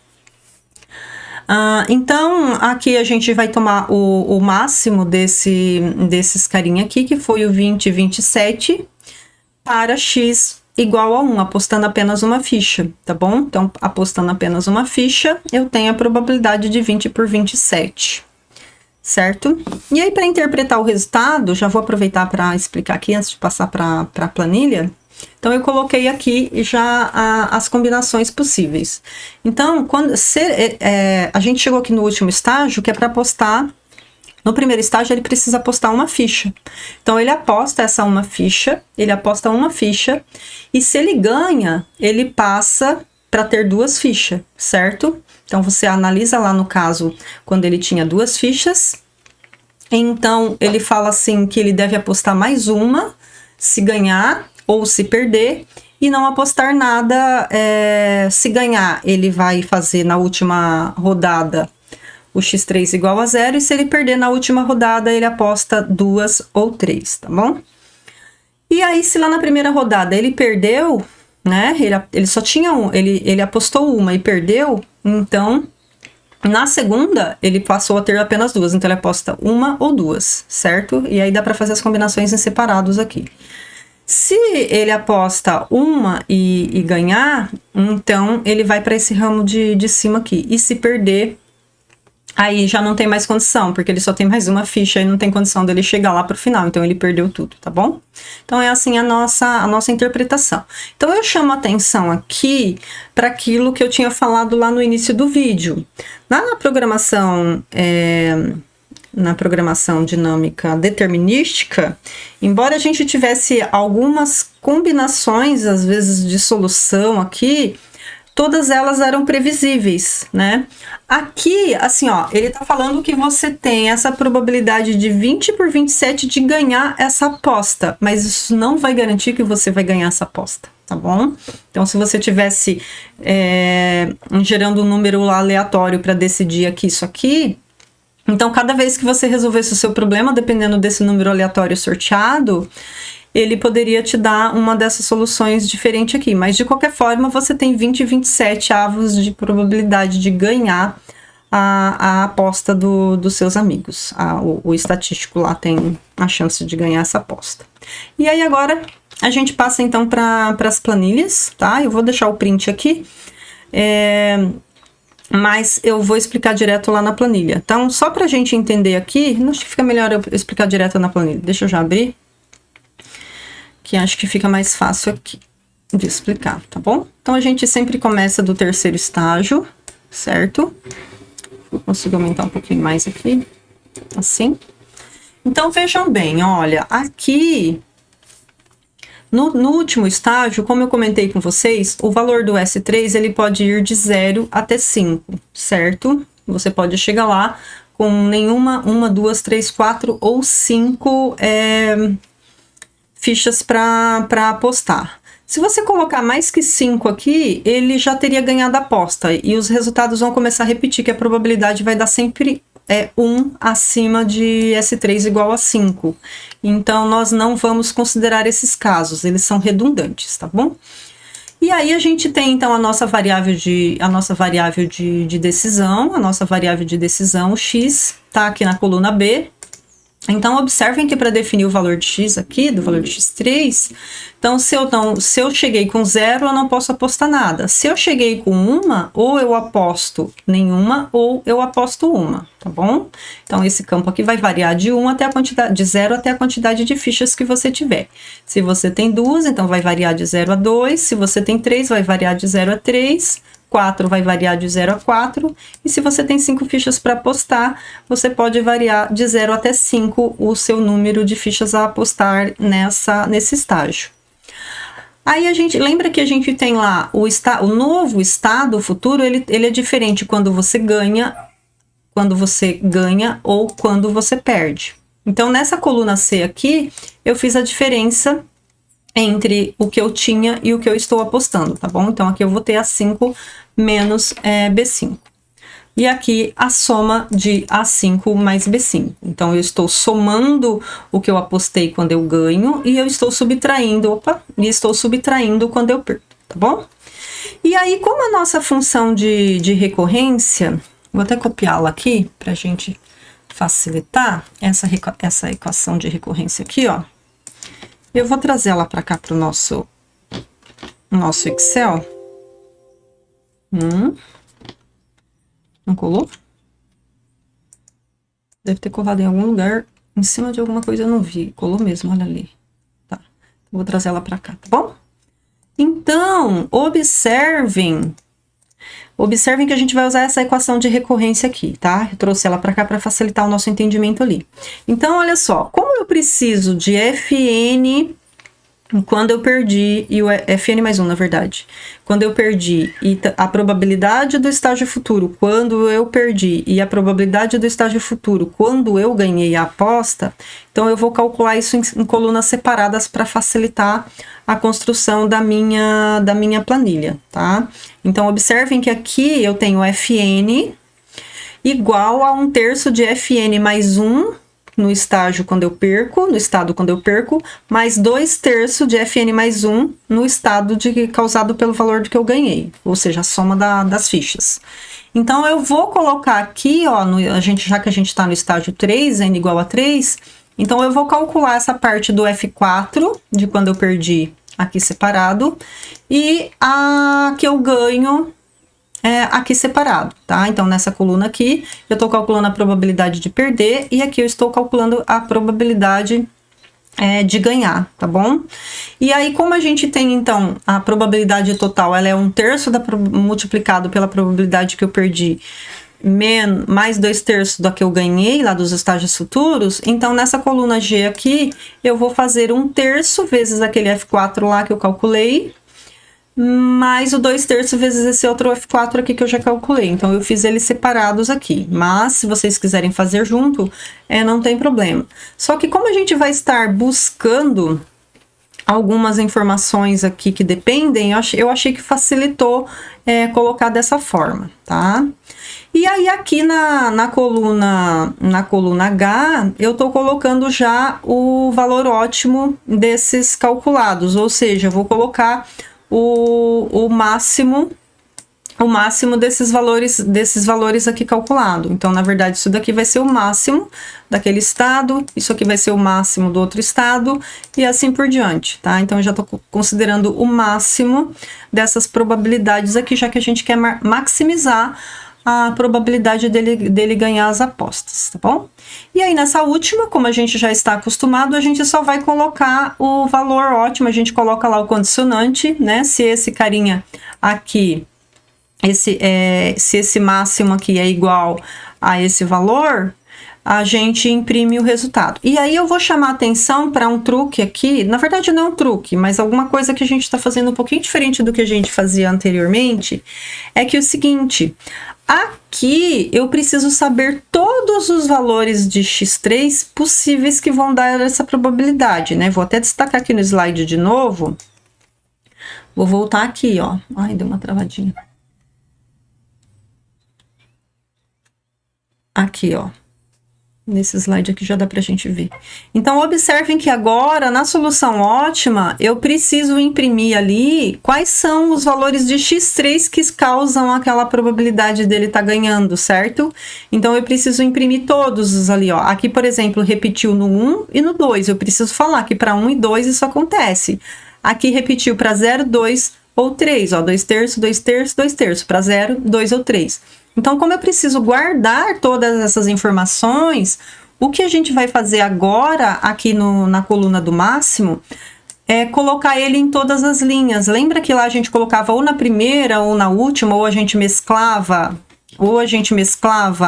Então, aqui a gente vai tomar o máximo desses carinha aqui, que foi o 20 e 27, para X igual a 1, apostando apenas uma ficha, tá bom? Então, apostando apenas uma ficha, eu tenho a probabilidade de 20 por 27, certo? E aí, para interpretar o resultado, já vou aproveitar para explicar aqui, antes de passar para a planilha. Então, eu coloquei aqui já as combinações possíveis. Então, a gente chegou aqui no último estágio, que é para apostar. No primeiro estágio, ele precisa apostar uma ficha. Então, ele aposta uma ficha, e se ele ganha, ele passa para ter 2 fichas, certo? Então, você analisa lá no caso, quando ele tinha 2 fichas. Então, ele fala assim que ele deve apostar mais uma, se ganhar ou se perder, e não apostar nada. Se ganhar, ele vai fazer na última rodada o X3 igual a 0, e se ele perder na última rodada, ele aposta 2 ou 3, tá bom? E aí, se lá na primeira rodada ele perdeu, né, ele só tinha ele apostou uma e perdeu, então Na segunda, ele passou a ter apenas 2, então ele aposta 1 ou 2, certo? E aí dá para fazer as combinações em separados aqui. Se ele aposta 1 e ganhar, então ele vai para esse ramo de cima aqui. E se perder, aí já não tem mais condição, porque ele só tem mais uma ficha e não tem condição dele chegar lá pro final, então ele perdeu tudo, tá bom? Então é assim a nossa interpretação. Então eu chamo a atenção aqui para aquilo que eu tinha falado lá no início do vídeo. Lá na programação dinâmica determinística, embora a gente tivesse algumas combinações, às vezes, de solução aqui, todas elas eram previsíveis, né? Aqui, assim, ó, ele tá falando que você tem essa probabilidade de 20 por 27 de ganhar essa aposta, mas isso não vai garantir que você vai ganhar essa aposta, tá bom? Então, se você tivesse gerando um número aleatório para decidir aqui isso aqui, então, cada vez que você resolvesse o seu problema, dependendo desse número aleatório sorteado, ele poderia te dar uma dessas soluções diferente aqui. Mas, de qualquer forma, você tem 20 e 27 avos de probabilidade de ganhar a aposta dos seus amigos. O estatístico lá tem a chance de ganhar essa aposta. E aí, agora, a gente passa, então, para as planilhas, tá? Eu vou deixar o print aqui. Mas eu vou explicar direto lá na planilha. Então, só pra gente entender aqui, acho que fica melhor eu explicar direto na planilha. Deixa eu já abrir, que acho que fica mais fácil aqui de explicar, tá bom? Então, a gente sempre começa do terceiro estágio, certo? Eu consigo aumentar um pouquinho mais aqui, assim. Então, vejam bem, olha, aqui... No último estágio, como eu comentei com vocês, o valor do S3 ele pode ir de 0 até 5, certo? Você pode chegar lá com nenhuma, 1, 2, 3, 4 ou 5 fichas para apostar. Se você colocar mais que 5 aqui, ele já teria ganhado a aposta e os resultados vão começar a repetir, que a probabilidade vai dar sempre 1 acima de S3 igual a 5. Então, nós não vamos considerar esses casos, eles são redundantes, tá bom? E aí, a gente tem, então, a nossa variável de decisão, o x, tá aqui na coluna B. Então, observem que para definir o valor de x aqui, do valor de x3, então, se eu cheguei com 0, eu não posso apostar nada. Se eu cheguei com 1, ou eu aposto nenhuma, ou eu aposto 1, tá bom? Então, esse campo aqui vai variar de 1 até a quantidade, de 0 até a quantidade de fichas que você tiver. Se você tem 2, então vai variar de 0 a 2. Se você tem 3, vai variar de 0 a 3. 4 vai variar de 0 a 4, e se você tem 5 fichas para apostar, você pode variar de 0 até 5 o seu número de fichas a apostar nesse estágio. Aí a gente lembra que a gente tem lá o novo estado, o futuro, ele é diferente quando você ganha ou quando você perde. Então, nessa coluna C aqui, eu fiz a diferença entre o que eu tinha e o que eu estou apostando, tá bom? Então, aqui eu vou ter A5 menos B5. E aqui a soma de A5 mais B5. Então, eu estou somando o que eu apostei quando eu ganho e eu estou subtraindo, quando eu perco, tá bom? E aí, como a nossa função de recorrência, vou até copiá-la aqui pra gente facilitar essa equação de recorrência aqui, ó. Eu vou trazer ela para cá para o nosso Excel. Não colou? Deve ter colado em algum lugar, em cima de alguma coisa eu não vi. Colou mesmo, olha ali. Tá, vou trazer ela para cá, tá bom? Então, observem que a gente vai usar essa equação de recorrência aqui, tá? Eu trouxe ela para cá para facilitar o nosso entendimento ali. Então, olha só, como eu preciso de Fn quando eu perdi, e o Fn mais 1, na verdade, quando eu perdi, e a probabilidade do estágio futuro quando eu perdi, e a probabilidade do estágio futuro quando eu ganhei a aposta, então eu vou calcular isso em colunas separadas para facilitar a construção da minha planilha, tá? Então, observem que aqui eu tenho Fn igual a 1/3 de Fn mais 1 no estágio quando eu perco, no estado quando eu perco, mais 2/3 de Fn mais 1 no estado causado pelo valor que eu ganhei, ou seja, a soma das fichas. Então, eu vou colocar aqui, ó, já que a gente está no estágio 3, n igual a 3, então eu vou calcular essa parte do F4, de quando eu perdi aqui separado, e a que eu ganho aqui separado, tá? Então, nessa coluna aqui, eu tô calculando a probabilidade de perder, e aqui eu estou calculando a probabilidade de ganhar, tá bom? E aí, como a gente tem, então, a probabilidade total, ela é 1/3 multiplicado pela probabilidade que eu perdi, mais 2/3 da que eu ganhei lá dos estágios futuros, então nessa coluna G aqui, eu vou fazer 1/3 vezes aquele F4 lá que eu calculei, mais o 2/3 vezes esse outro F4 aqui que eu já calculei. Então, eu fiz eles separados aqui. Mas, se vocês quiserem fazer junto, não tem problema. Só que como a gente vai estar buscando algumas informações aqui que dependem, eu achei que facilitou colocar dessa forma, tá? E aí, aqui na coluna H, eu tô colocando já o valor ótimo desses calculados. Ou seja, eu vou colocar o máximo desses valores aqui calculado. Então, na verdade, isso daqui vai ser o máximo daquele estado, isso aqui vai ser o máximo do outro estado, e assim por diante, tá? Então, eu já tô considerando o máximo dessas probabilidades aqui, já que a gente quer maximizar a probabilidade dele ganhar as apostas, tá bom? E aí, nessa última, como a gente já está acostumado, a gente só vai colocar o valor ótimo, a gente coloca lá o condicionante, né? Se esse carinha aqui, se esse máximo aqui é igual a esse valor, a gente imprime o resultado. E aí, eu vou chamar atenção para um truque aqui, na verdade não é um truque, mas alguma coisa que a gente está fazendo um pouquinho diferente do que a gente fazia anteriormente, é que é o seguinte, aqui eu preciso saber todos os valores de x3 possíveis que vão dar essa probabilidade, né? Vou até destacar aqui no slide de novo. Vou voltar aqui, ó. Ai, deu uma travadinha. Aqui, ó. Nesse slide aqui já dá pra gente ver. Então, observem que agora, na solução ótima, eu preciso imprimir ali quais são os valores de x3 que causam aquela probabilidade dele estar ganhando, certo? Então, eu preciso imprimir todos os ali, ó. Aqui, por exemplo, repetiu no 1 e no 2. Eu preciso falar que para 1 e 2 isso acontece. Aqui repetiu para 0, 2 ou 3, ó. 2/3, 2/3, 2/3. Para 0, 2 ou 3. Então, como eu preciso guardar todas essas informações, o que a gente vai fazer agora, aqui na coluna do máximo, é colocar ele em todas as linhas. Lembra que lá a gente colocava ou na primeira ou na última, ou a gente mesclava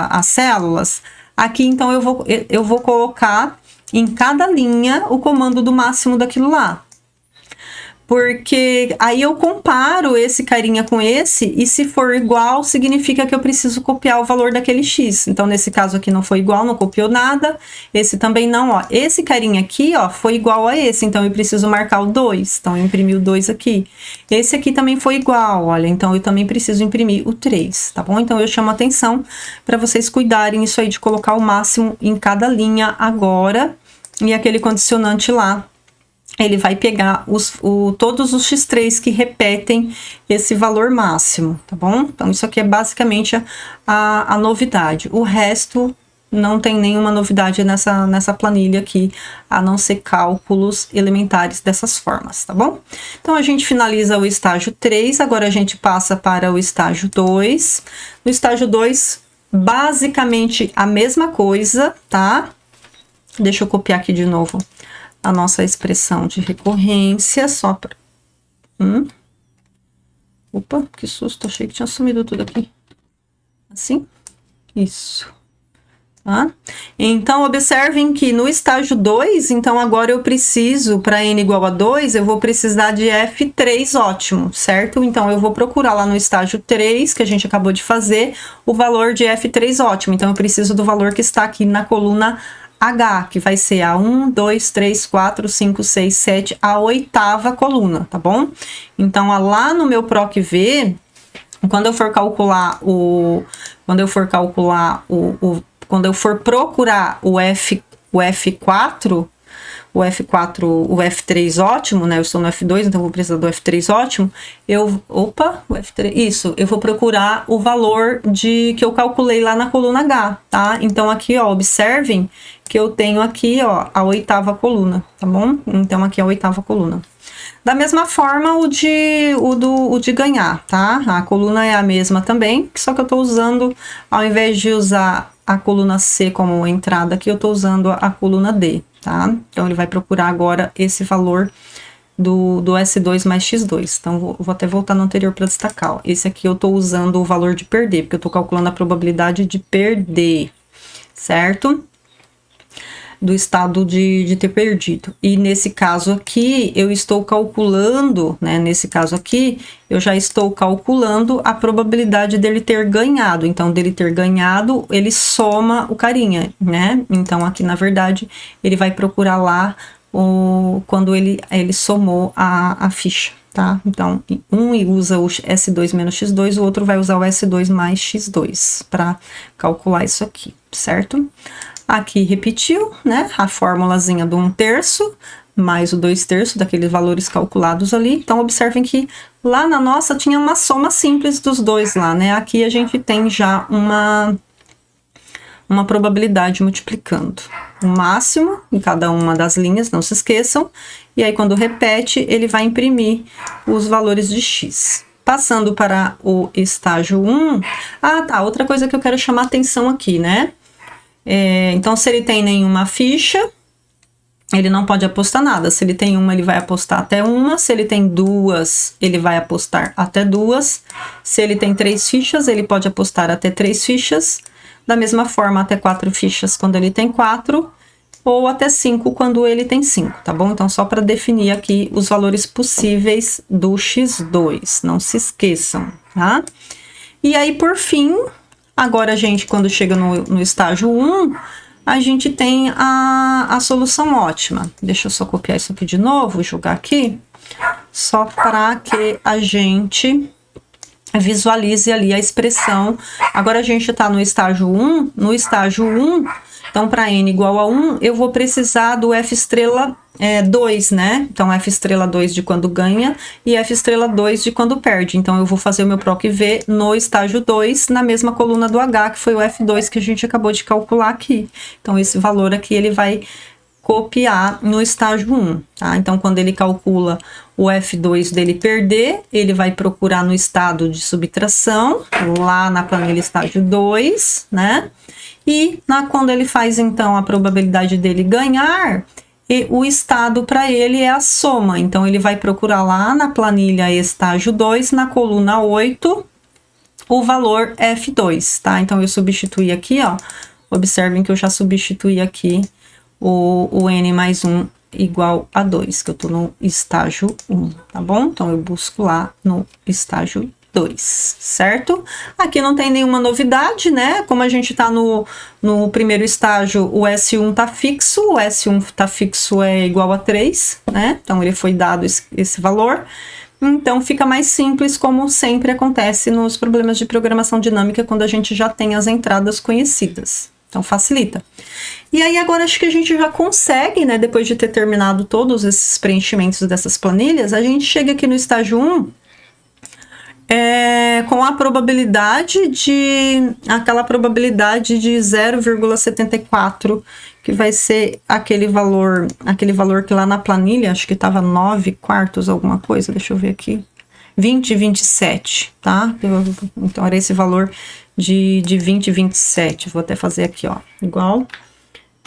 as células? Aqui, então, eu vou colocar em cada linha o comando do máximo daquilo lá. Porque aí eu comparo esse carinha com esse, e se for igual, significa que eu preciso copiar o valor daquele x. Então, nesse caso aqui não foi igual, não copiou nada. Esse também não, ó. Esse carinha aqui, ó, foi igual a esse, então eu preciso marcar o 2. Então, eu imprimi o 2 aqui. Esse aqui também foi igual, olha, então eu também preciso imprimir o 3, tá bom? Então, eu chamo atenção para vocês cuidarem isso aí de colocar o máximo em cada linha agora, e aquele condicionante lá, ele vai pegar todos os x3 que repetem esse valor máximo, tá bom? Então, isso aqui é basicamente a novidade. O resto não tem nenhuma novidade nessa planilha aqui, a não ser cálculos elementares dessas formas, tá bom? Então, a gente finaliza o estágio 3, agora a gente passa para o estágio 2. No estágio 2, basicamente a mesma coisa, tá? Deixa eu copiar aqui de novo a nossa expressão de recorrência, só para... Opa, que susto, achei que tinha sumido tudo aqui. Assim? Isso. Tá? Então, observem que no estágio 2, então agora eu preciso, para n igual a 2, eu vou precisar de F3 ótimo, certo? Então, eu vou procurar lá no estágio 3, que a gente acabou de fazer, o valor de F3 ótimo. Então, eu preciso do valor que está aqui na coluna H, que vai ser a 1, 2, 3, 4, 5, 6, 7, a 8ª coluna, tá bom? Então, lá no meu PROC-V, quando eu for calcular quando eu for procurar o F4, o F4, o F3 ótimo, né? Eu estou no F2, então vou precisar do F3 ótimo. Opa, o F3, isso, eu vou procurar o valor que eu calculei lá na coluna H, tá? Então aqui, ó, observem que eu tenho aqui, ó, a 8ª coluna, tá bom? Então aqui é a 8ª coluna. Da mesma forma, o de ganhar, tá? A coluna é a mesma também, só que eu tô usando, ao invés de usar a coluna C como entrada aqui, eu tô usando a coluna D, tá? Então, ele vai procurar agora esse valor do S2 mais X2. Então, vou até voltar no anterior para destacar, ó. Esse aqui eu tô usando o valor de perder, porque eu tô calculando a probabilidade de perder, certo? Do estado de ter perdido. E nesse caso aqui, eu estou calculando, né? Nesse caso aqui, eu já estou calculando a probabilidade dele ter ganhado. Então, dele ter ganhado, ele soma o carinha, né? Então, aqui, na verdade, ele vai procurar lá quando ele somou a ficha, tá? Então, um usa o S2 menos X2, o outro vai usar o S2 mais X2 para calcular isso aqui, certo? Aqui repetiu, né, a formulazinha do 1/3 mais o 2/3 daqueles valores calculados ali. Então, observem que lá na nossa tinha uma soma simples dos dois lá, né? Aqui a gente tem já uma probabilidade multiplicando o máximo em cada uma das linhas, não se esqueçam. E aí, quando repete, ele vai imprimir os valores de X. Passando para o estágio 1. Ah, tá, outra coisa que eu quero chamar atenção aqui, né? Então, se ele tem nenhuma ficha, ele não pode apostar nada. Se ele tem uma, ele vai apostar até uma. Se ele tem duas, ele vai apostar até duas. Se ele tem 3 fichas, ele pode apostar até 3 fichas. Da mesma forma, até 4 fichas quando ele tem 4. Ou até 5 quando ele tem 5, tá bom? Então, só para definir aqui os valores possíveis do X2. Não se esqueçam, tá? E aí, por fim... Agora, a gente, quando chega no estágio 1, a gente tem a solução ótima. Deixa eu só copiar isso aqui de novo, jogar aqui, só para que a gente visualize ali a expressão. Agora, a gente está no estágio 1. No estágio 1, então, para n igual a 1, eu vou precisar do F estrela 2, né? Então, F estrela 2 de quando ganha e F estrela 2 de quando perde. Então, eu vou fazer o meu PROC-V no estágio 2, na mesma coluna do H, que foi o F2 que a gente acabou de calcular aqui. Então, esse valor aqui, ele vai copiar no estágio 1, tá? Então, quando ele calcula o F2 dele perder, ele vai procurar no estado de subtração, lá na planilha estágio 2, né? E quando ele faz, então, a probabilidade dele ganhar, o estado para ele é a soma. Então, ele vai procurar lá na planilha estágio 2, na coluna 8, o valor F2, tá? Então, eu substituí aqui, ó. Observem que eu já substituí aqui o N mais 1 igual a 2, que eu tô no estágio 1, tá bom? Então, eu busco lá no estágio 2, certo? Aqui não tem nenhuma novidade, né? Como a gente tá no primeiro estágio, o S1 tá fixo, o S1 tá fixo é igual a 3, né? Então, ele foi dado esse valor. Então, fica mais simples, como sempre acontece nos problemas de programação dinâmica, quando a gente já tem as entradas conhecidas. Então, facilita. E aí, agora acho que a gente já consegue, né? Depois de ter terminado todos esses preenchimentos dessas planilhas, a gente chega aqui no estágio 1, com a probabilidade aquela probabilidade de 0,74, que vai ser aquele valor que lá na planilha, acho que estava 9/4, alguma coisa, deixa eu ver aqui, 20,27, tá? Então, era esse valor de 20,27, vou até fazer aqui, ó, igual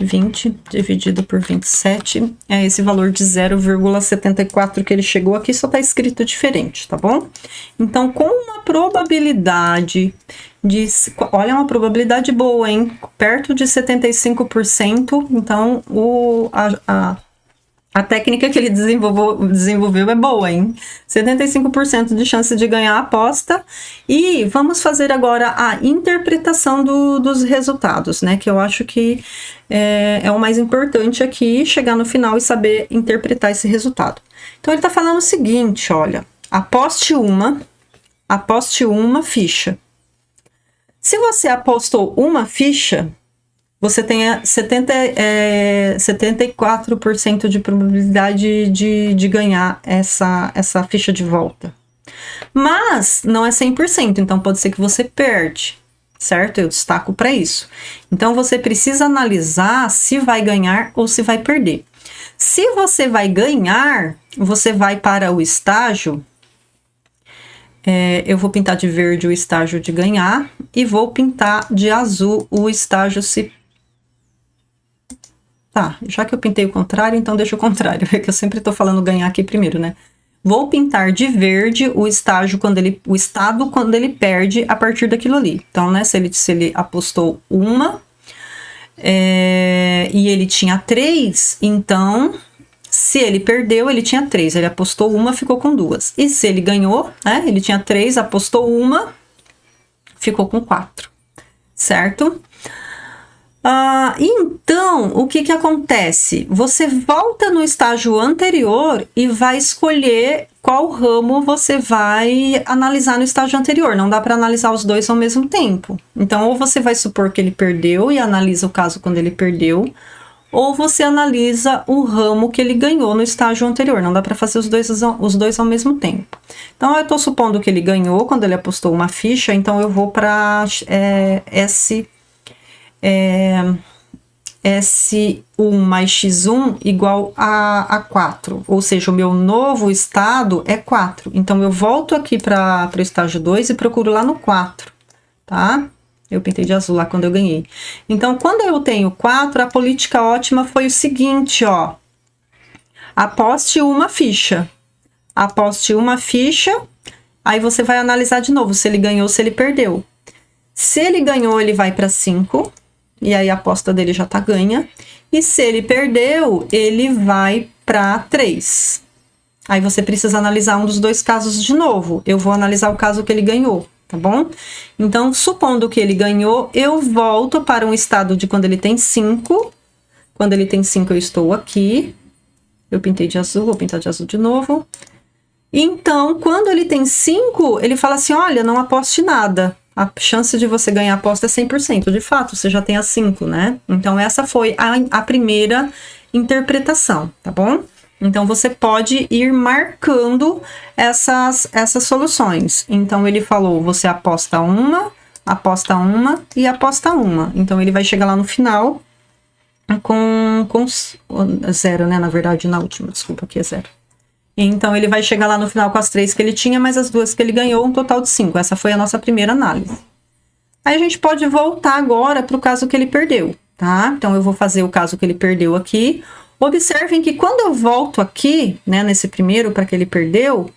20 dividido por 27, é esse valor de 0,74 que ele chegou aqui, só tá escrito diferente, tá bom? Então, com uma probabilidade olha, uma probabilidade boa, hein? Perto de 75%, então, a técnica que ele desenvolveu é boa, hein? 75% de chance de ganhar a aposta. E vamos fazer agora a interpretação dos resultados, né? Que eu acho que é o mais importante aqui, chegar no final e saber interpretar esse resultado. Então, ele tá falando o seguinte, olha. Aposte uma ficha. Se você apostou uma ficha, você tenha 74% de probabilidade de ganhar essa ficha de volta. Mas não é 100%, então pode ser que você perde, certo? Eu destaco para isso. Então você precisa analisar se vai ganhar ou se vai perder. Se você vai ganhar, você vai para o estágio. Eu vou pintar de verde o estágio de ganhar e vou pintar de azul o estágio se... Tá, já que eu pintei o contrário, então deixa o contrário, é que eu sempre tô falando ganhar aqui primeiro, né? Vou pintar de verde o estágio o estado quando ele perde a partir daquilo ali. Então, né, se ele apostou uma e ele tinha 3, então se ele perdeu, ele tinha 3. Ele apostou uma, ficou com 2. E se ele ganhou, né, ele tinha 3, apostou uma, ficou com 4, certo? Então, o que acontece? Você volta no estágio anterior e vai escolher qual ramo você vai analisar no estágio anterior. Não dá para analisar os dois ao mesmo tempo. Então, ou você vai supor que ele perdeu e analisa o caso quando ele perdeu, ou você analisa o ramo que ele ganhou no estágio anterior. Não dá para fazer os dois ao mesmo tempo. Então, eu estou supondo que ele ganhou quando ele apostou uma ficha, então eu vou para S1 mais X1 igual a 4, ou seja, o meu novo estado é 4. Então, eu volto aqui para o estágio 2 e procuro lá no 4, tá? Eu pintei de azul lá quando eu ganhei. Então, quando eu tenho 4, a política ótima foi o seguinte, ó. Aposte uma ficha. Aposte uma ficha, aí você vai analisar de novo se ele ganhou ou se ele perdeu. Se ele ganhou, ele vai para 5. E aí a aposta dele já tá ganha. E se ele perdeu, ele vai para 3. Aí você precisa analisar um dos dois casos de novo. Eu vou analisar o caso que ele ganhou, tá bom? Então, supondo que ele ganhou, eu volto para um estado de quando ele tem 5. Quando ele tem 5, eu estou aqui. Eu pintei de azul, vou pintar de azul de novo. Então, quando ele tem 5, ele fala assim, olha, não aposte nada. A chance de você ganhar a aposta é 100%. De fato, você já tem as 5, né? Então, essa foi a primeira interpretação, tá bom? Então, você pode ir marcando essas soluções. Então, ele falou, você aposta uma e aposta uma. Então, ele vai chegar lá no final com 0, né? Na verdade, na última, desculpa, aqui é 0. Então, ele vai chegar lá no final com as 3 que ele tinha, mais as 2 que ele ganhou, um total de 5. Essa foi a nossa primeira análise. Aí, a gente pode voltar agora para o caso que ele perdeu, tá? Então, eu vou fazer o caso que ele perdeu aqui. Observem que quando eu volto aqui, né, nesse primeiro para que ele perdeu,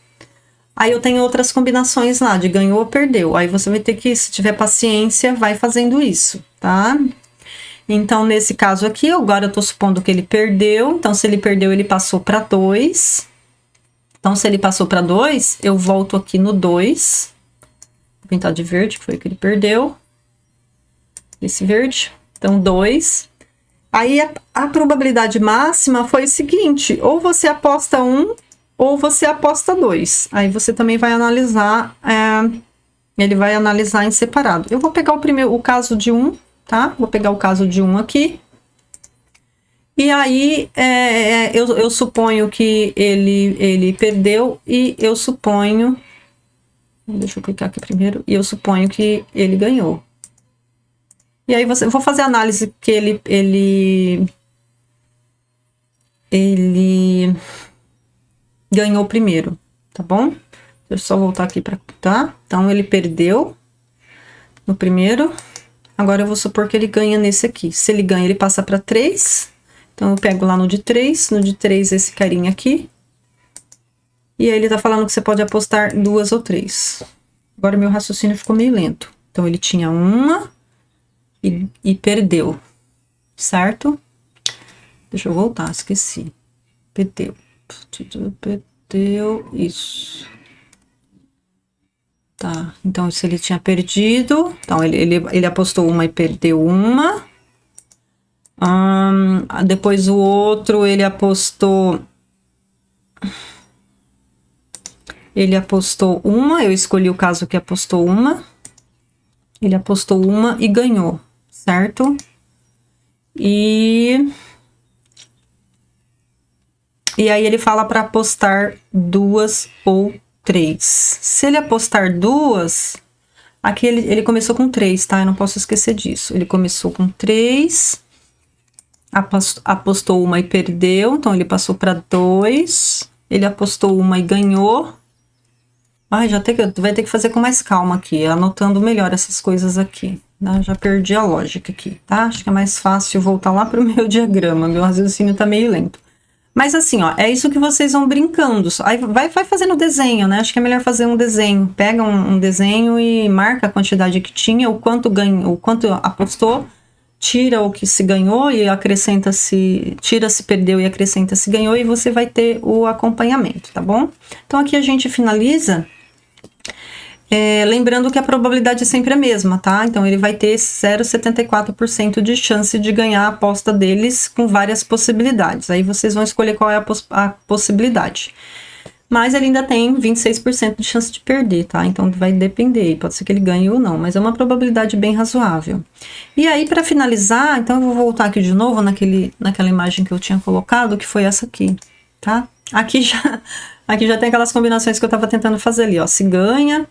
aí eu tenho outras combinações lá, de ganhou ou perdeu. Aí você vai ter que, se tiver paciência, vai fazendo isso, tá? Então, nesse caso aqui, agora eu tô supondo que ele perdeu. Então, se ele perdeu, ele passou para 2. Então, se ele passou para 2, eu volto aqui no 2. Vou pintar de verde, que foi o que ele perdeu. Esse verde. Então, 2. Aí, a probabilidade máxima foi o seguinte, ou você aposta 1, ou você aposta 2. Aí, você também vai analisar, ele vai analisar em separado. Eu vou pegar o caso de 1, tá? Vou pegar o caso de 1 aqui. E aí, eu suponho que ele perdeu e eu suponho... Deixa eu clicar aqui primeiro. E eu suponho que ele ganhou. E aí, vou fazer a análise que ele ganhou primeiro, tá bom? Deixa eu só voltar aqui para... Tá? Então, ele perdeu no primeiro. Agora, eu vou supor que ele ganha nesse aqui. Se ele ganha, ele passa para 3. Então, eu pego lá no de 3. No de 3, esse carinha aqui. E aí, ele tá falando que você pode apostar 2 ou 3. Agora, meu raciocínio ficou meio lento. Então, ele tinha uma e perdeu. Certo? Deixa eu voltar, esqueci. Perdeu. Perdeu, isso. Tá, então se ele tinha perdido, então ele apostou uma e perdeu uma. Depois o outro ele apostou uma, eu escolhi o caso que apostou uma. Ele apostou uma e ganhou, certo? E aí ele fala para apostar 2 ou 3. Se ele apostar 2, aqui ele começou com 3, tá? Eu não posso esquecer disso. Ele começou com 3, apostou uma e perdeu, então ele passou para 2. Ele apostou uma e ganhou. Ai, vai ter que fazer com mais calma aqui, anotando melhor essas coisas aqui. Né? Já perdi a lógica aqui, tá? Acho que é mais fácil voltar lá pro meu diagrama, meu raciocínio tá meio lento. Mas assim, ó, é isso que vocês vão brincando. Aí vai fazendo desenho, né? Acho que é melhor fazer um desenho. Pega um desenho e marca a quantidade que tinha, o quanto ganhou, o quanto apostou, tira o que se ganhou e acrescenta se... Tira se perdeu e acrescenta se ganhou, e você vai ter o acompanhamento, tá bom? Então aqui a gente finaliza... lembrando que a probabilidade é sempre a mesma, tá? Então ele vai ter 0,74% de chance de ganhar a aposta deles com várias possibilidades. Aí vocês vão escolher qual é a possibilidade. Mas ele ainda tem 26% de chance de perder, tá? Então vai depender, pode ser que ele ganhe ou não, mas é uma probabilidade bem razoável. E aí, para finalizar, então eu vou voltar aqui de novo naquela imagem que eu tinha colocado, que foi essa aqui, tá? Aqui já tem aquelas combinações que eu tava tentando fazer ali, ó. Se ganha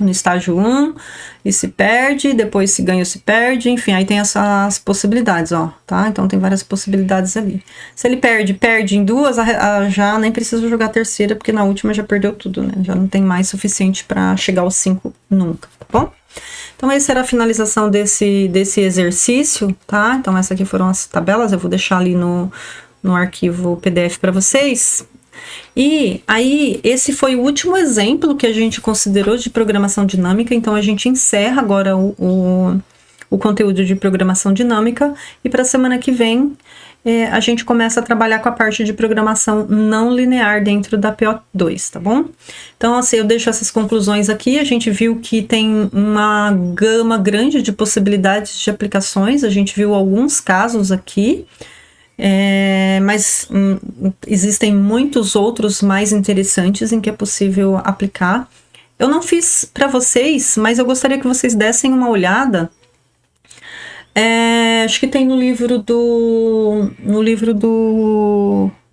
no estágio 1, e se perde, depois se ganha ou se perde, enfim, aí tem essas possibilidades, ó, tá? Então tem várias possibilidades ali. Se ele perde em 2, já nem precisa jogar a terceira, porque na última já perdeu tudo, né? Já não tem mais suficiente para chegar aos 5 nunca, tá bom? Então essa era a finalização desse exercício, tá? Então essas aqui foram as tabelas, eu vou deixar ali no arquivo PDF para vocês. E aí, esse foi o último exemplo que a gente considerou de programação dinâmica, então a gente encerra agora o conteúdo de programação dinâmica, e para a semana que vem a gente começa a trabalhar com a parte de programação não linear dentro da PO2, tá bom? Então, assim, eu deixo essas conclusões aqui. A gente viu que tem uma gama grande de possibilidades de aplicações, a gente viu alguns casos aqui, mas existem muitos outros mais interessantes em que é possível aplicar. Eu não fiz para vocês, mas eu gostaria que vocês dessem uma olhada. Acho que tem no livro do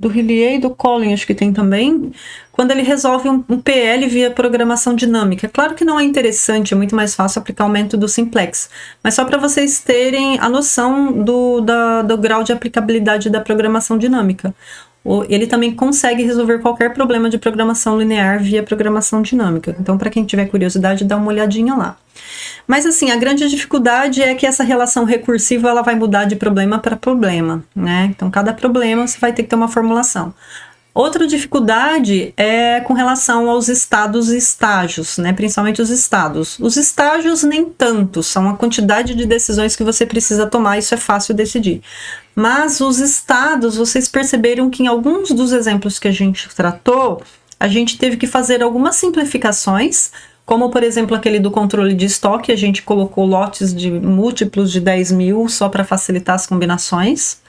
Hillier e do Collin, acho que tem também, quando ele resolve um PL via programação dinâmica. Claro que não é interessante, é muito mais fácil aplicar o método simplex, mas só para vocês terem a noção do grau de aplicabilidade da programação dinâmica. Ele também consegue resolver qualquer problema de programação linear via programação dinâmica. Então, para quem tiver curiosidade, dá uma olhadinha lá. Mas assim, a grande dificuldade é que essa relação recursiva ela vai mudar de problema para problema, né? Então, cada problema você vai ter que ter uma formulação. Outra dificuldade é com relação aos estados e estágios, né? Principalmente os estados. Os estágios nem tanto, são a quantidade de decisões que você precisa tomar, isso é fácil decidir. Mas os estados, vocês perceberam que em alguns dos exemplos que a gente tratou, a gente teve que fazer algumas simplificações, como por exemplo aquele do controle de estoque, a gente colocou lotes de múltiplos de 10.000 só para facilitar as combinações.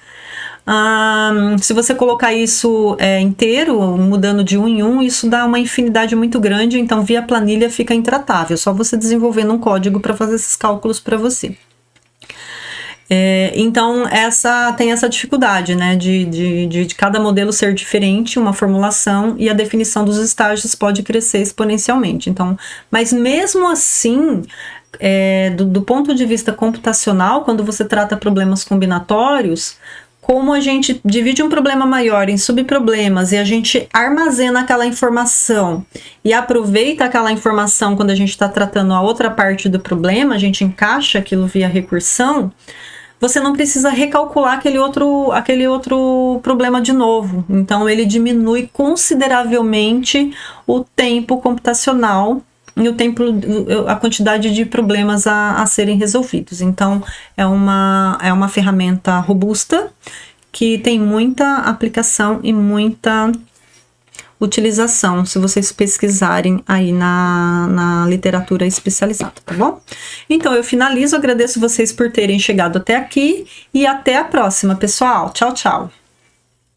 Se você colocar isso inteiro, mudando de 1 em 1, isso dá uma infinidade muito grande, então via planilha fica intratável, só você desenvolvendo um código para fazer esses cálculos para você. Então tem essa dificuldade, né, de cada modelo ser diferente, uma formulação, e a definição dos estágios pode crescer exponencialmente. Então, mas mesmo assim, do ponto de vista computacional, quando você trata problemas combinatórios, como a gente divide um problema maior em subproblemas e a gente armazena aquela informação e aproveita aquela informação quando a gente está tratando a outra parte do problema, a gente encaixa aquilo via recursão, você não precisa recalcular aquele outro problema de novo. Então, ele diminui consideravelmente o tempo computacional e a quantidade de problemas a serem resolvidos. Então, é uma ferramenta robusta que tem muita aplicação e muita utilização, se vocês pesquisarem aí na literatura especializada, tá bom? Então, eu finalizo, agradeço vocês por terem chegado até aqui e até a próxima, pessoal. Tchau, tchau!